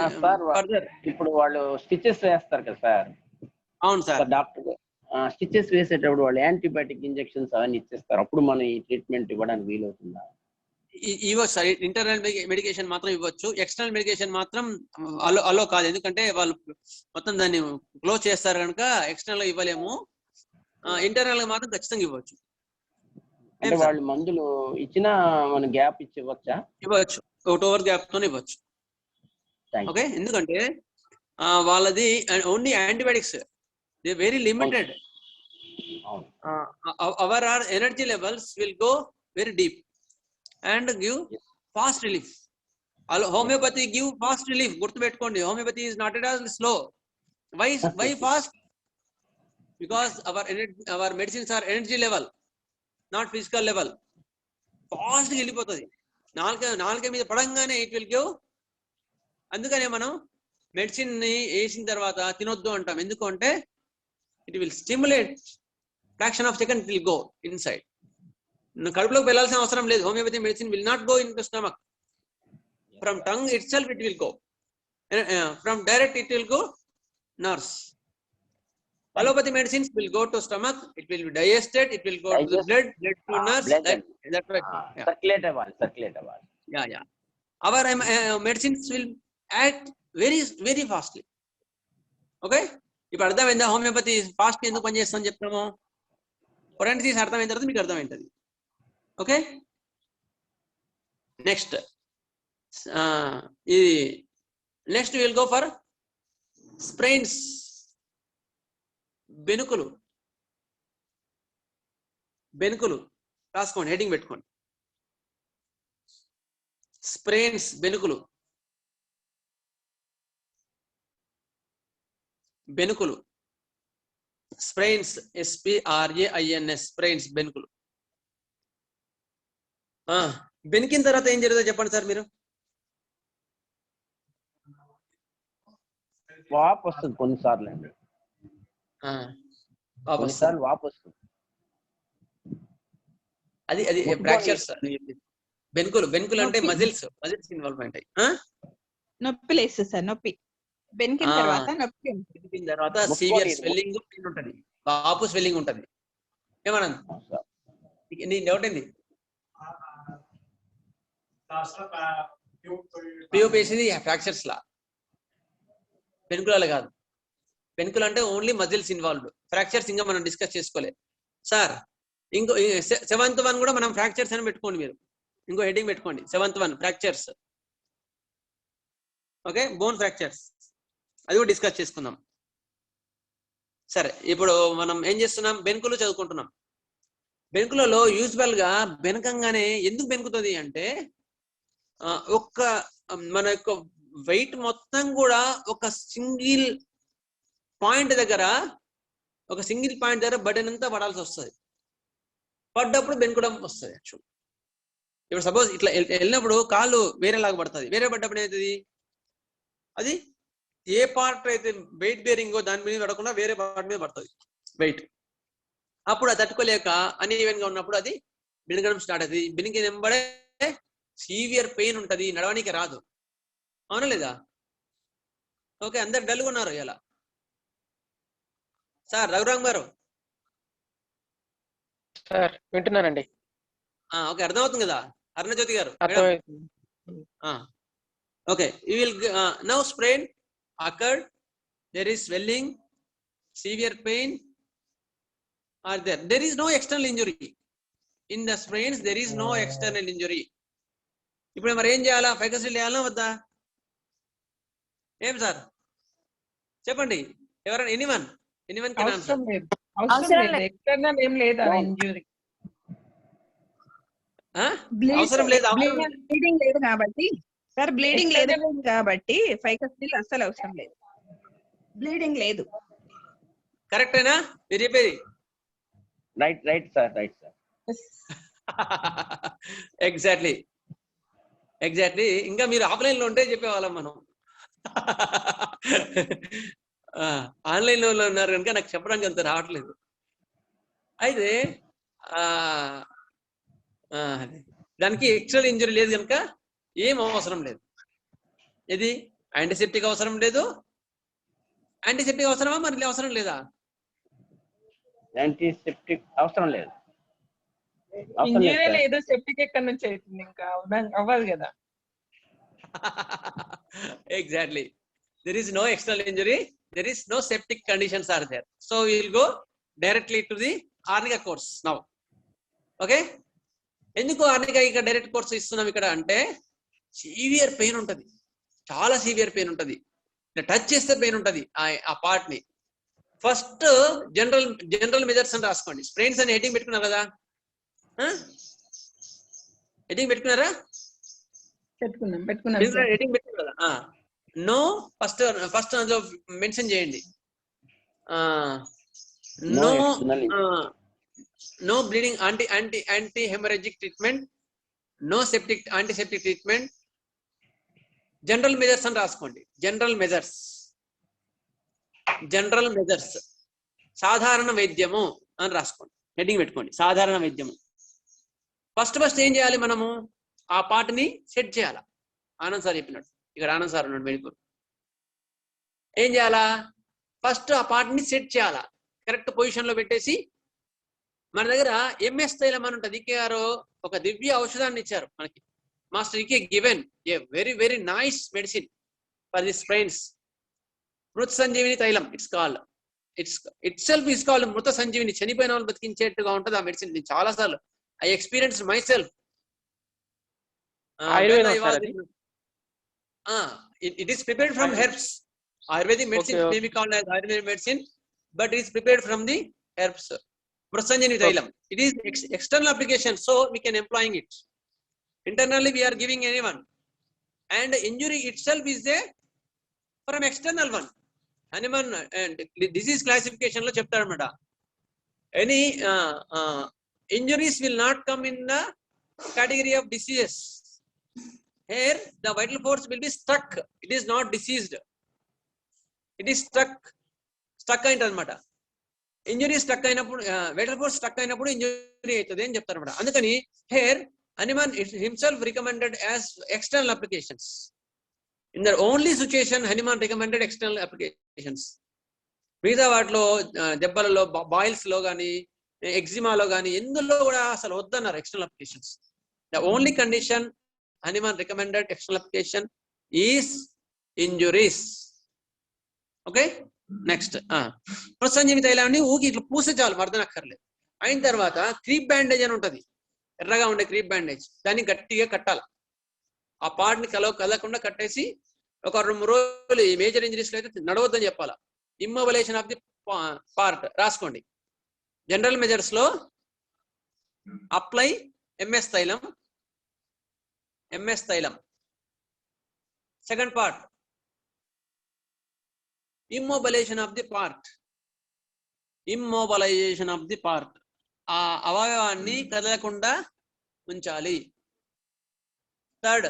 further. ఇప్పుడు వాళ్ళు స్టిచెస్ వేస్తారు కదా సార్? అవును సార్. డాక్టర్ స్టిచెస్ వేసేటప్పుడు వాళ్ళు యాంటీబయాటిక్ ఇంజెక్షన్స్ అవన్నీ ఇచ్చేస్తారు, అప్పుడు మనం ఈ ట్రీట్మెంట్ ఇవ్వడానికి వీలవుతుందా? ఇవ్వచ్చు సార్, ఇంటర్నల్ మెడికేషన్ మాత్రం ఇవ్వచ్చు, ఎక్స్టర్నల్ మెడికేషన్ మాత్రం అలో కాదు. ఎందుకంటే వాళ్ళు మొత్తం దాన్ని క్లోజ్ చేస్తారు కనుక ఎక్స్టర్నల్ ఇవ్వలేము. ఇంటర్నల్ గా మాత్రం ఖచ్చితంగా ఇవ్వచ్చు. అంటే వాళ్ళు మందులు ఇచ్చినా మనం గ్యాప్ ఇచ్చి ఇవ్వచ్చా? ఇవ్వచ్చు, 1 hour గ్యాప్ తోనే ఇవ్వచ్చు. ఓకే, ఎందుకంటే వాళ్ళది only antibiotics, they very limited. Our energy levels will go very deep and give fast relief. Homeopathy give fast relief. Gurtupeట్టుకోండి, homeopathy is not at all slow. Why fast? Because our medicines are energy level, not physical level. Fast గా వెళ్ళిపోతుంది. నాలుక మీద పడంగానే it will give. అందుకనే మనం medicine ని వేసిన తర్వాత తినొద్దు అంటాం. ఎందుకంటే it will stimulate, fraction of second it will go inside. కడుపులోకి వెళ్ళాల్సిన అవసరం లేదు. Homeopathy medicine will not go into stomach. From tongue itself it will go, from direct it will go nerves. Allopathy medicines will go to stomach, it will be digested, it will go to the blood to nerves, that way circulate అవ్వాలి. Yeah our medicines will act very very fastly. Okay, ఇప్పుడు అర్థమైందా homeopathy fast ఎందుకు పనిచేస్తుందని చెప్తాము? పొరాంటిసిస్ అర్థమైన తర్వాత మీకు అర్థమైంటది. ఓకే, నెక్స్ట్ ఇది next will go for sprains. బెనుకులు రాసుకోండి, హెడ్డింగ్ పెట్టుకోండి. స్ప్రెయిన్స్ బెనుకులు, బెనుకులు, స్ప్రెయిన్స్, SPRAINS, స్ప్రెయిన్స్ బెనుకులు. బెనికిన తర్వాత ఏం జరుగుతుందో చెప్పండి సార్ మీరు. వాపు వస్తుంది కొన్నిసార్లు అండి, కొన్నిసార్లు వాపు వస్తుంది. అది ఫ్రాక్చర్స్. బెనుకులు, బెనుకులు అంటే మజిల్స్ ఇన్వాల్వ్మెంట్ అయ్యి నొప్పి లేస్తుంది సార్. నొప్పి బెనికిన తర్వాత నొప్పి ఉంటుంది. బెనికిన తర్వాత సివియర్ స్వెల్లింగ్ ఉంటది, వాపు స్వెల్లింగ్ ఉంటది. ఏమన్నా నీ డౌట్ ఏంది? పిఓపి వేసింది ఫ్రాక్చర్స్ లా, పెనుకులాలు కాదు. పెనుకులు అంటే ఓన్లీ మజిల్స్ ఇన్వాల్వ్డ్. ఫ్రాక్చర్స్ ఇంకా మనం డిస్కస్ చేసుకోలేదు సార్. ఇంకో 7th one కూడా మనం ఫ్రాక్చర్స్ అని పెట్టుకోండి, మీరు ఇంకో హెడ్డింగ్ పెట్టుకోండి. 7th one fractures. Okay, bone fractures, అది కూడా డిస్కస్ చేసుకుందాం. సరే, ఇప్పుడు మనం ఏం చేస్తున్నాం? బెనుకులు చదువుకుంటున్నాం. బెనుకులలో యూజువల్ గా బెనకంగానే ఎందుకు బెనుకుతుంది అంటే, మన యొక్క వెయిట్ మొత్తం కూడా ఒక సింగిల్ పాయింట్ దగ్గర బటన్ అంతా పడాల్సి వస్తుంది. పడ్డప్పుడు బెనుకడం వస్తుంది. యాక్చువల్ ఇప్పుడు సపోజ్ ఇట్లా వెళ్ళినప్పుడు కాళ్ళు వేరేలాగా పడుతుంది. వేరే పడ్డప్పుడు ఏమవుతుంది? అది ఏ పార్ట్ అయితే వెయిట్ బేరింగో దాని మీద పడకుండా వేరే పార్ట్ మీద పడుతుంది వెయిట్. అప్పుడు అది తట్టుకోలేక అన్ఈవెన్ గా ఉన్నప్పుడు అది బెనకడం స్టార్ట్ అవుతుంది. బెనికి వెంబడే సివియర్ పెయిన్ ఉంటుంది, నడవడానికి రాదు. అవునా లేదా? ఓకే, అందరు డల్గా ఉన్నారు ఇలా. సార్ రఘురామ్ గారు సార్ వింటున్నానండి. ఓకే, అర్థమవుతుంది కదా? అరుణజ్యోతి గారు okay. You will now sprain occurred, there is swelling, severe pain or there is no external injury. In the sprains there is no external injury. ఇప్పుడు మరి ఏం చేయాలా? ఫైకసిల్ చేయాలా వద్దా? ఏం సార్ చెప్పండి. ఎవరైనా ఎనీవన్ అవసరం లేదు. ఎక్స్టర్నల్ ఏం లేదా ఇంజురీ? అవసరం లేదు. బ్లీడింగ్ లేదు కాబట్టి సార్, బ్లీడింగ్ లేదు కాబట్టి ఫైకసిల్ అస్సలు అవసరం లేదు. బ్లీడింగ్ లేదు. కరెక్టేనా మీరు చెప్పేది? Right sir. ఎగ్జాక్ట్లీ. ఇంకా మీరు ఆఫ్లైన్ లో ఉంటే చెప్పేవాళ్ళం మనం. ఆన్లైన్ లో ఉన్నారు కనుక నాకు చెప్పడానికి అంత రావట్లేదు. అయితే దానికి ఎక్స్టర్నల్ ఇంజరీ లేదు కనుక ఏం అవసరం లేదు. ఇది యాంటీసెప్టిక్ అవసరం లేదు. యాంటీసెప్టిక్ అవసరమా మరి అవసరం లేదా? యాంటీసెప్టిక్ అవసరం లేదు. ఇంజరీ లేదు, సెప్టిక్ ఎక్కడి నుంచి అవుతుంది? ఇంకా అవ్వదు కదా. Exactly. There is no external injury. There is no septic conditions are there. So we will go directly to the Arnika course now. Okay? ఎందుకు ఆర్నికా ఇక్కడ డైరెక్ట్ కోర్స్ ఇస్తున్నాం ఇక్కడ అంటే, సివియర్ పెయిన్ ఉంటుంది, చాలా సివియర్ పెయిన్ ఉంటుంది. Touch చేస్తే pain ఉంటుంది ఆ పార్ట్ ని. ఫస్ట్ జనరల్ మెజర్స్ అని రాసుకోండి. స్ప్రెయిన్స్ అని హెడ్డింగ్ పెట్టుకున్నారు కదా? హెడ్డింగ్ పెట్టుకున్నారా? పెట్టుకున్నాం. హెడ్డింగ్ పెట్టుకున్నారు కదా? నో ఫస్ట్ అందులో మెన్షన్ చేయండి. No bleeding, anti hemorrhagic treatment, no antiseptic treatment, general measures అని రాసుకోండి. జనరల్ మెజర్స్ సాధారణ వైద్యము అని రాసుకోండి. హెడ్డింగ్ పెట్టుకోండి, సాధారణ వైద్యము. ఫస్ట్ ఏం చేయాలి? మనము ఆ పార్ట్ని సెట్ చేయాలా? ఆనంద్ సార్ చెప్పినట్టు, ఇక్కడ ఆనంద్ సార్ ఉన్నాడు మెడికల్. ఏం చేయాలా? ఫస్ట్ ఆ పార్ట్ని సెట్ చేయాలా, కరెక్ట్ పొజిషన్ లో పెట్టేసి. మన దగ్గర ఎంఎస్ తైలం అని ఉంటుంది. ఈకే గారు ఒక దివ్య ఔషధాన్ని ఇచ్చారు మనకి. Master E K given a very nice medicine for the sprains. మృత సంజీవిని తైలం ఇట్ సెల్ఫ్ ఇస్ కాల్డ్ మృత సంజీవిని. చనిపోయిన వాళ్ళు బతికించేట్టుగా ఉంటుంది ఆ మెడిసిన్. నేను చాలా సార్లు I experience my self. It is prepared from herbs. Ayurvedic medicine may be called as Ayurvedic medicine, but it is prepared from the herbs. Prasanjani Thailam. It is external application, so we can employing it. Internally, we are giving anyone. and injury itself is a from external one. Hahnemann and disease classification lo cheptaru anamata. Any injuries will not come in the category of diseases. Here the vital force will be stuck. It is not diseased. It is stuck aint anamata. Injury stuck అయినప్పుడు vital force stuck అయినప్పుడు injury అవుతుంది అని చెప్తారు అన్నమాట. అందుకని here Hahnemann himself recommended as external applications. In the only situation Hahnemann recommended external applications. మిగతా వాటిలో దెబ్బలలో boils లో కానీ ఎగ్జిమాలో కానీ ఎందులో కూడా అసలు వద్దన్నారు external applications. The only condition Hahnemann recommended external application is injuries. Okay, next సంజీవి తైలాన్ని ఊకి ఇట్లా పూసే చాలు మర్దనక్కర్లేదు. అయిన తర్వాత క్రీప్ బ్యాండేజ్ అని ఉంటది, ఎర్రగా ఉండే క్రీప్ బ్యాండేజ్. దాన్ని గట్టిగా కట్టాలి. ఆ పార్ట్ ని కదలకుండా కట్టేసి ఒక 2-3 రోజులు ఈ మేజర్ ఇంజరీస్ లో అయితే నడవద్దని చెప్పాలా. ఇమ్మొబిలైజేషన్ ఆఫ్ ది పార్ట్ రాసుకోండి. జనరల్ మెజర్స్ లో అప్లై ఎంఎస్ తైలం. Second part immobilization of the part. ఆ అవయవాన్ని కదలకుండా ఉంచాలి. Third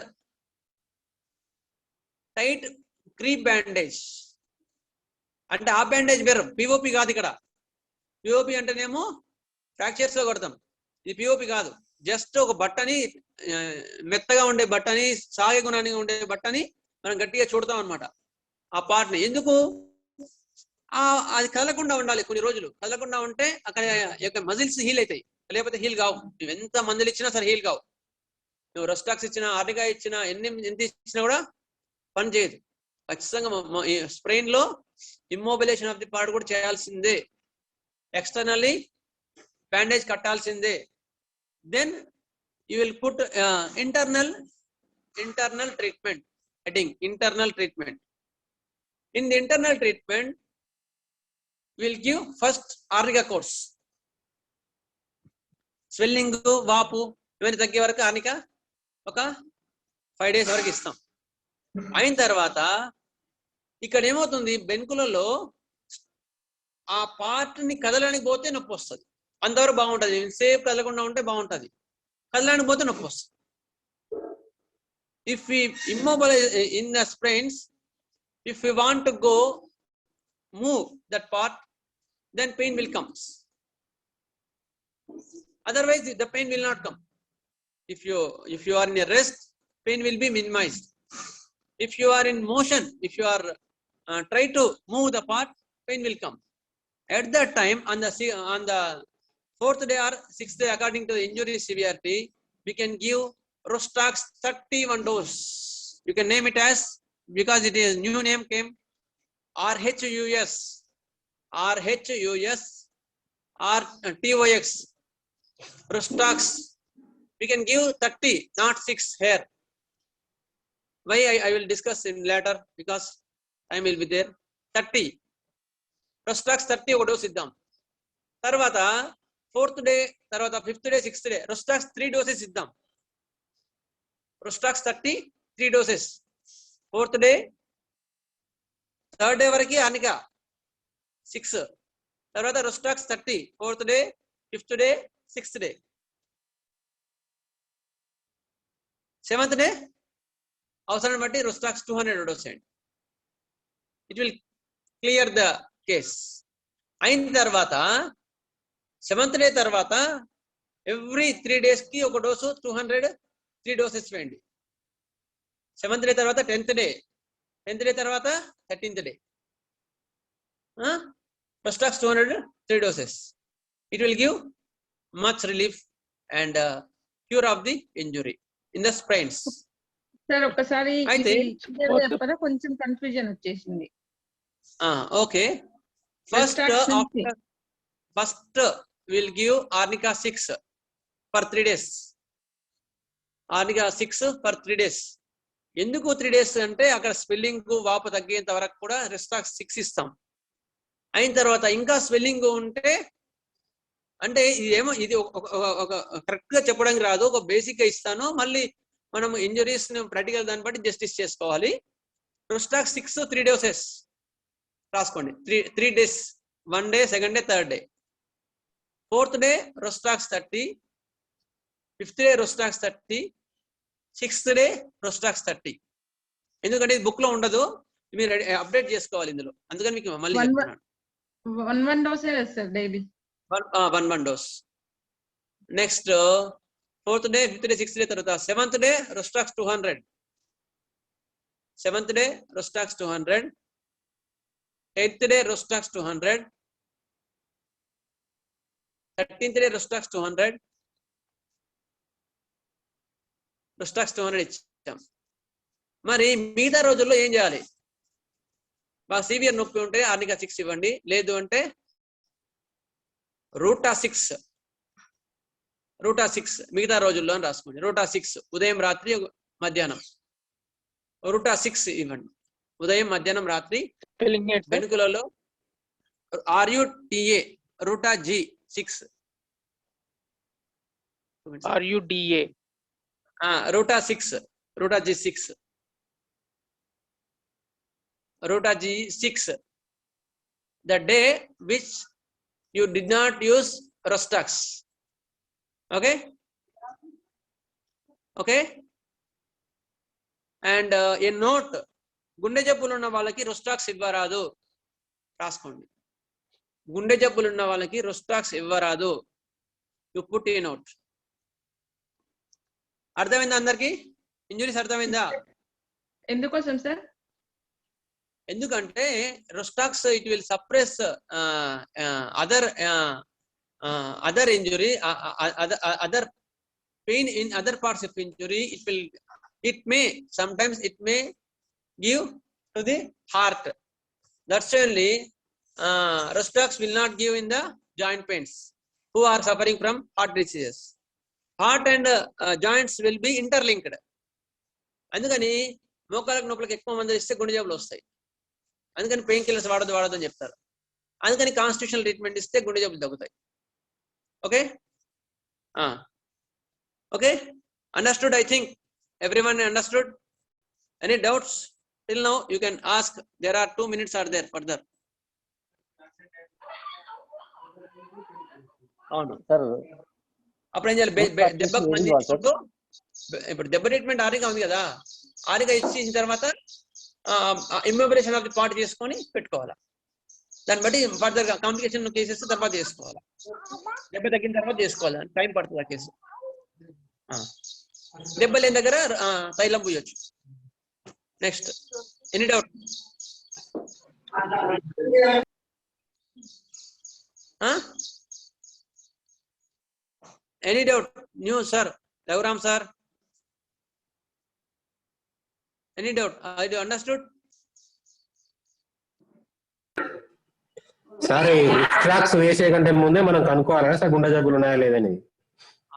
tight creep bandage. అంటే ఆ బ్యాండేజ్ వేరు, పిఓపి కాదు. ఇక్కడ పిఓపి అంటేనేమో ఫ్రాక్చర్స్ లో కొడతాం, ఇది పిఓపి కాదు. జస్ట్ ఒక బట్టని, మెత్తగా ఉండే బట్టని, సాగే గుణానికి ఉండే బట్టని మనం గట్టిగా చూడతాం అనమాట. ఆ పార్ట్ ని ఎందుకు అది కదలకుండా ఉండాలి. కొన్ని రోజులు కదలకుండా ఉంటే అక్కడ యొక్క మజిల్స్ హీల్ అవుతాయి, లేకపోతే హీల్ కావు. నువ్వు ఎంత మందులు ఇచ్చినా సరే హీల్ కావు. నువ్వు రెస్టాక్స్ ఇచ్చినా, ఆర్నికా ఇచ్చినా, ఎంత ఇచ్చినా కూడా పని చేయదు. ఖచ్చితంగా స్ప్రెయిన్ లో ఇమ్మొబిలైజేషన్ ఆఫ్ ది పార్ట్ కూడా చేయాల్సిందే. ఎక్స్టర్నల్లీ బ్యాండేజ్ కట్టాల్సిందే. Then you will put internal treatment. Heading internal treatment. In the internal treatment, we will give first arnica course. Swelling, vapu ఇవన్నీ తగ్గే వరకు ఆర్నిక ఒక 5 days వరకు ఇస్తాం. అయిన తర్వాత ఇక్కడ ఏమవుతుంది, బెంకులలో ఆ పార్ట్ ని కదలడానికి పోతే నొప్పి వస్తుంది. అంతవరకు బాగుంటది, సేఫ్ కదలకుండా ఉంటే బాగుంటది. కదలడానికి పోతే నొప్పి వస్తుంది. If we immobilize in the sprains, if we want to go move that part, then pain will come. Otherwise the pain will not come. If you are in a rest, pain will be minimized. If you are in motion, if you are try to move the part, pain will come. At that time, on the 4th day or 6th day, according to the injury severity, we can give Rostax 31 dose. You can name it as, because it is new name came, RHUS or TOX. Rostax we can give 30, not 6 here. Why I will discuss in later, because time will be there. 30 Rostax 30 ఒక dose ఇద్దాం. తర్వాత 4th day, తర్వాత 5th day, 6th day Rostax 3 doses ఇద్దాం. Rostax 30 3 doses. 4th day, 3rd day వరకు arnica 6. తర్వాత Rostax 30 4th day, 5th day, 6th day. 7th day అవసరం బట్టి Rostax 200 dose. It will clear the case. అయిన తర్వాత 7th day తర్వాత every 3 days కి ఒక డోసు 200 3 doses వేయండి. 7th day తర్వాత 10th day తర్వాత 13th day. Rostax 200 3 doses. It will give much relief and cure of the injury in the sprains. Sir ఒకసారి అయితే కొంచెం కన్ఫ్యూజన్ వచ్చేసింది. Okay, first will give arnica 6 for 3 days. Arnica 6 for 3 days. ఎందుకు 3 days అంటే అక్కడ swelling వాపు తగ్గేంత వరకు కూడా Rostax 6 ఇస్తాం. అయిన తర్వాత ఇంకా స్వెల్లింగ్ ఉంటే, అంటే ఇదేమో ఇది ఒక కరెక్ట్ గా చెప్పడానికి రాదు, ఒక బేసిక్ గా ఇస్తాను. మళ్ళీ మనం ఇంజురీస్ ప్రాక్టికల్ దాన్ని బట్టి జస్టిస్ చేసుకోవాలి. రోస్టాక్ 6 3 doses రాసుకోండి. 3 days, 1 day, 2nd day, 3rd day. 4th day రోస్టాక్స్ 30, 5th day రోస్టాక్స్ 30, 6th day రోస్టాక్స్ 30. ఎందుకంటే ఇది బుక్ లో ఉండదు, మీరు అప్డేట్ చేసుకోవాలి ఇందులో, అందుకని మీకు మళ్ళీ చెప్తున్నాను. 1 dose sir daily. 1 dose. Next 4th day, 5th day, 6th day తర్వాత 7th day రోస్టాక్స్ 200. 7th day రోస్టాక్స్ 200. 8th day రోస్టాక్స్ 200. 13th day రోస్టాక్స్ 200. రోస్టాక్స్ 200 ఇచ్చాం. మరి మిగతా రోజుల్లో ఏం చేయాలి? బాగా సివియర్ నొప్పి ఉంటే ఆర్నికా 6 ఇవ్వండి, లేదు అంటే రూటా 6 మిగతా రోజుల్లో అని రాసుకోండి. రూటా 6 ఉదయం, రాత్రి, మధ్యాహ్నం. రూటా 6 ఇవ్వండి ఉదయం, మధ్యాహ్నం, రాత్రి. వెనుకలలో RUTA రూటా G6 RUDA రూటా 6 రూటా G6 రూటా G6 the day which you did not use Rostax. Okay and a note, గుండె జబ్బులు ఉన్న వాళ్ళకి రోస్టాక్స్ ఇవ్వరాదు రాసుకోండి. గుండె జబ్బులు ఉన్న వాళ్ళకి రోస్టాక్స్ ఇవ్వరాదు. You put a note. అర్థమైందా అందరికి? ఇంజురీస్ అర్థమైందా? ఎందుకోసం సార్? ఎందుకంటే rhus tox it will suppress other injury, other pain in other parts of injury. Sometimes it may give to the heart. That's only Rostax will not give in the joint pains who are suffering from heart diseases. Heart and joints will be interlinked. అందుకని మోకాలకు నొప్పులకు ఎక్కువ మంది ఇస్తే గుండె జబ్బులు వస్తాయి. అందుకని pain killers వాడద్దు అని చెప్తారు. అందుకని కాన్స్టిట్యూషనల్ ట్రీట్మెంట్ ఇస్తే గుండె జబ్బులు తగ్గుతాయి. Okay, understood? I think everyone understood. Any doubts till now? You can ask. There are 2 minutes are there further. అవును సార్. అప్పుడు ఏం చేయాలి? దెబ్బకు మంది ఇచ్చుకుంటూ, ఇప్పుడు దెబ్బ ట్రీట్మెంట్ ఆరిగా ఉంది కదా, ఆరిగా ఇచ్చిన తర్వాత ఇమ్మొబిలైజేషన్ ఆఫ్ ది పార్ట్ చేసుకొని పెట్టుకోవాలా. దాన్ని బట్టి ఫర్దర్ కాంప్లికేషన్ కేసెస్ తర్వాత చేసుకోవాలి. దెబ్బ తగ్గిన తర్వాత చేసుకోవాలి, టైం పడుతుంది ఆ కేసు. దెబ్బ లేని దగ్గర తైలం పూయొచ్చు. Next any doubt? Any doubt? న్యూ sir Raghuram sir, any doubt? I do understood sir. రిఫ్లాక్స్ వేసే కంటే ముందే మనం కనుక్కోవాలి కదా సార్ గుండె జబ్బులు ఉన్నాయా లేదని?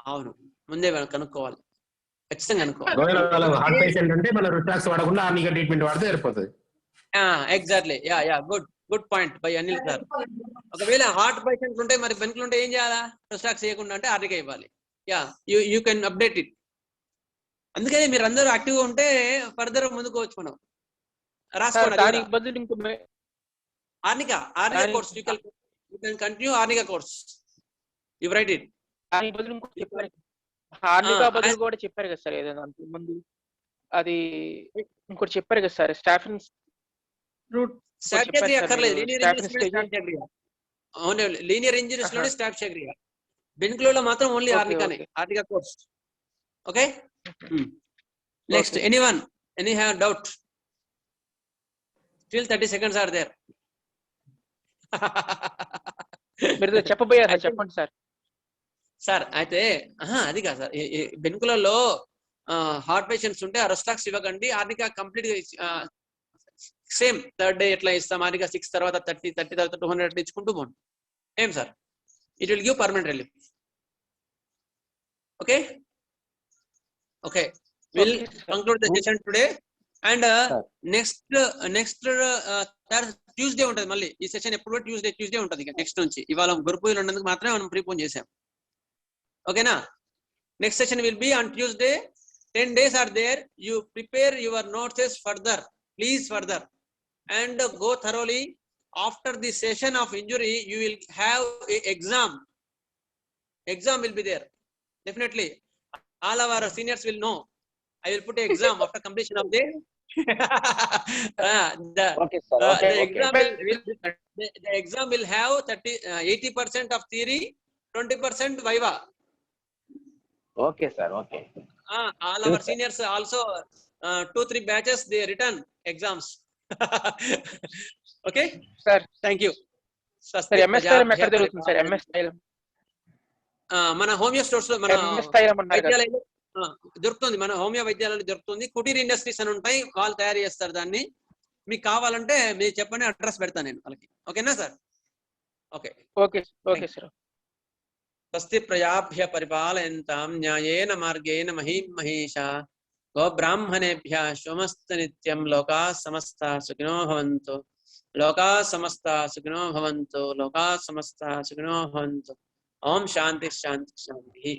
అవును, ముందే కనుక్కోవాలి, ఖచ్చితంగా కనుక్కోవాలి. హార్ట్ పేషెంట్ అంటే మనం రిఫ్లాక్స్ వాడకుండా ఆర్నికా ట్రీట్మెంట్ వాడితే సరిపోతుంది. Exactly. Good point by Anil sir. ఒకవేళ హార్ట్ పేషెంట్ ఉంటే, మరి బెనుకులు ఉంటే ఏం చేయాలా? రిఫ్లాక్స్ చేయకుండా అంటే ఆర్నికా ఇవ్వాలి. You can update it. అందుకని మీరు అందరూ యాక్టివ్గా ఉంటే ఫర్దర్ ముందుకోవచ్చు. మనం రాసుకోండి. Arnica course you can continue. Arnica course you right it. Arnica బదులు కూడా చెప్పారు కదా సార్ ఏదైనా ముందు, అది ఇంకోటి చెప్పారు కదా సార్, స్టాఫిన్ రూట్. స్టాఫిన్ అక్కర్లేదు, లీనియర్ ఇంజరీస్ లోనే స్టాఫ్ షగ్రియా. బెనుకులలో మాత్రం ఓన్లీ ఆర్నికానే, arnica course. Okay, next anyone any have doubt? Still 30 seconds are there. మీరు చెప్పబోయారు, చెప్పండి సార్. సార్ అయితే అది కాదు సార్, బెనుకులలో హార్ట్ పేషెంట్స్ ఉంటే రోస్టాక్స్ ఇవ్వకండి. Arnica complete same 3rd day ఎట్లా ఇస్తాం, ఆర్నికా 6 తర్వాత 30 తర్వాత 200 ఇచ్చుకుంటూ పోండి. ఏం sir? It will give permanent relief. Okay, we'll conclude the session today. And next Tuesday ఉంటుంది మళ్ళీ ఈ సెషన్. ఎప్పుడు ట్యూస్డే ఉంటుంది ఇక నెక్స్ట్ నుంచి. ఇవాళ గురు పూజలు ఉన్నందుకు మాత్రమే మనం ప్రీపోన్ చేసాం. ఓకేనా? Next session will be on Tuesday 10 days are there. You prepare your notes further, please further, and go thoroughly. After the session of injury, you will have a exam. Exam will be there, definitely. All our seniors will know. I will put an exam after completion of the Okay, sir. Okay, the okay. exam the exam will have 80% of theory, 20% viva. Okay, sir. Okay. All Sure, our sir. seniors also 2-3 batches they written exams. Okay, sir thank you. Sir MS తైలం ఎక్కడ దొరుకుతుంది sir? MS తైలం మన homeo stores లో, మన MS తైలం అన్నారు కదా. వైద్యాలయంలో దొరుకుతుంది. మన హోమియో వైద్యాలయంలో దొరుకుతుంది. కుటీర్ ఇండస్ట్రీస్ అని ఉంటాయి, వాళ్ళు తయారు చేస్తారు దాన్ని. మీకు కావాలంటే మీరు చెప్పండి, అడ్రస్ పెడతాను నేను వాళ్ళకి. ఓకేనా sir? Okay okay okay sir. స్వస్తి ప్రజాభ్య పరిపాలయంతాం న్యాయేన మార్గేణ మహీం మహీషా గోబ్రాహ్మణేభ్య శుభమస్తు నిత్యం. లోకా సమస్తా సుఖినో భవంతు. లోకా సమస్తా సుఖినో భవంతు. లోకా సమస్తా సుఖినో భవంతు. ఓం శాంతి శాంతి శాంతి.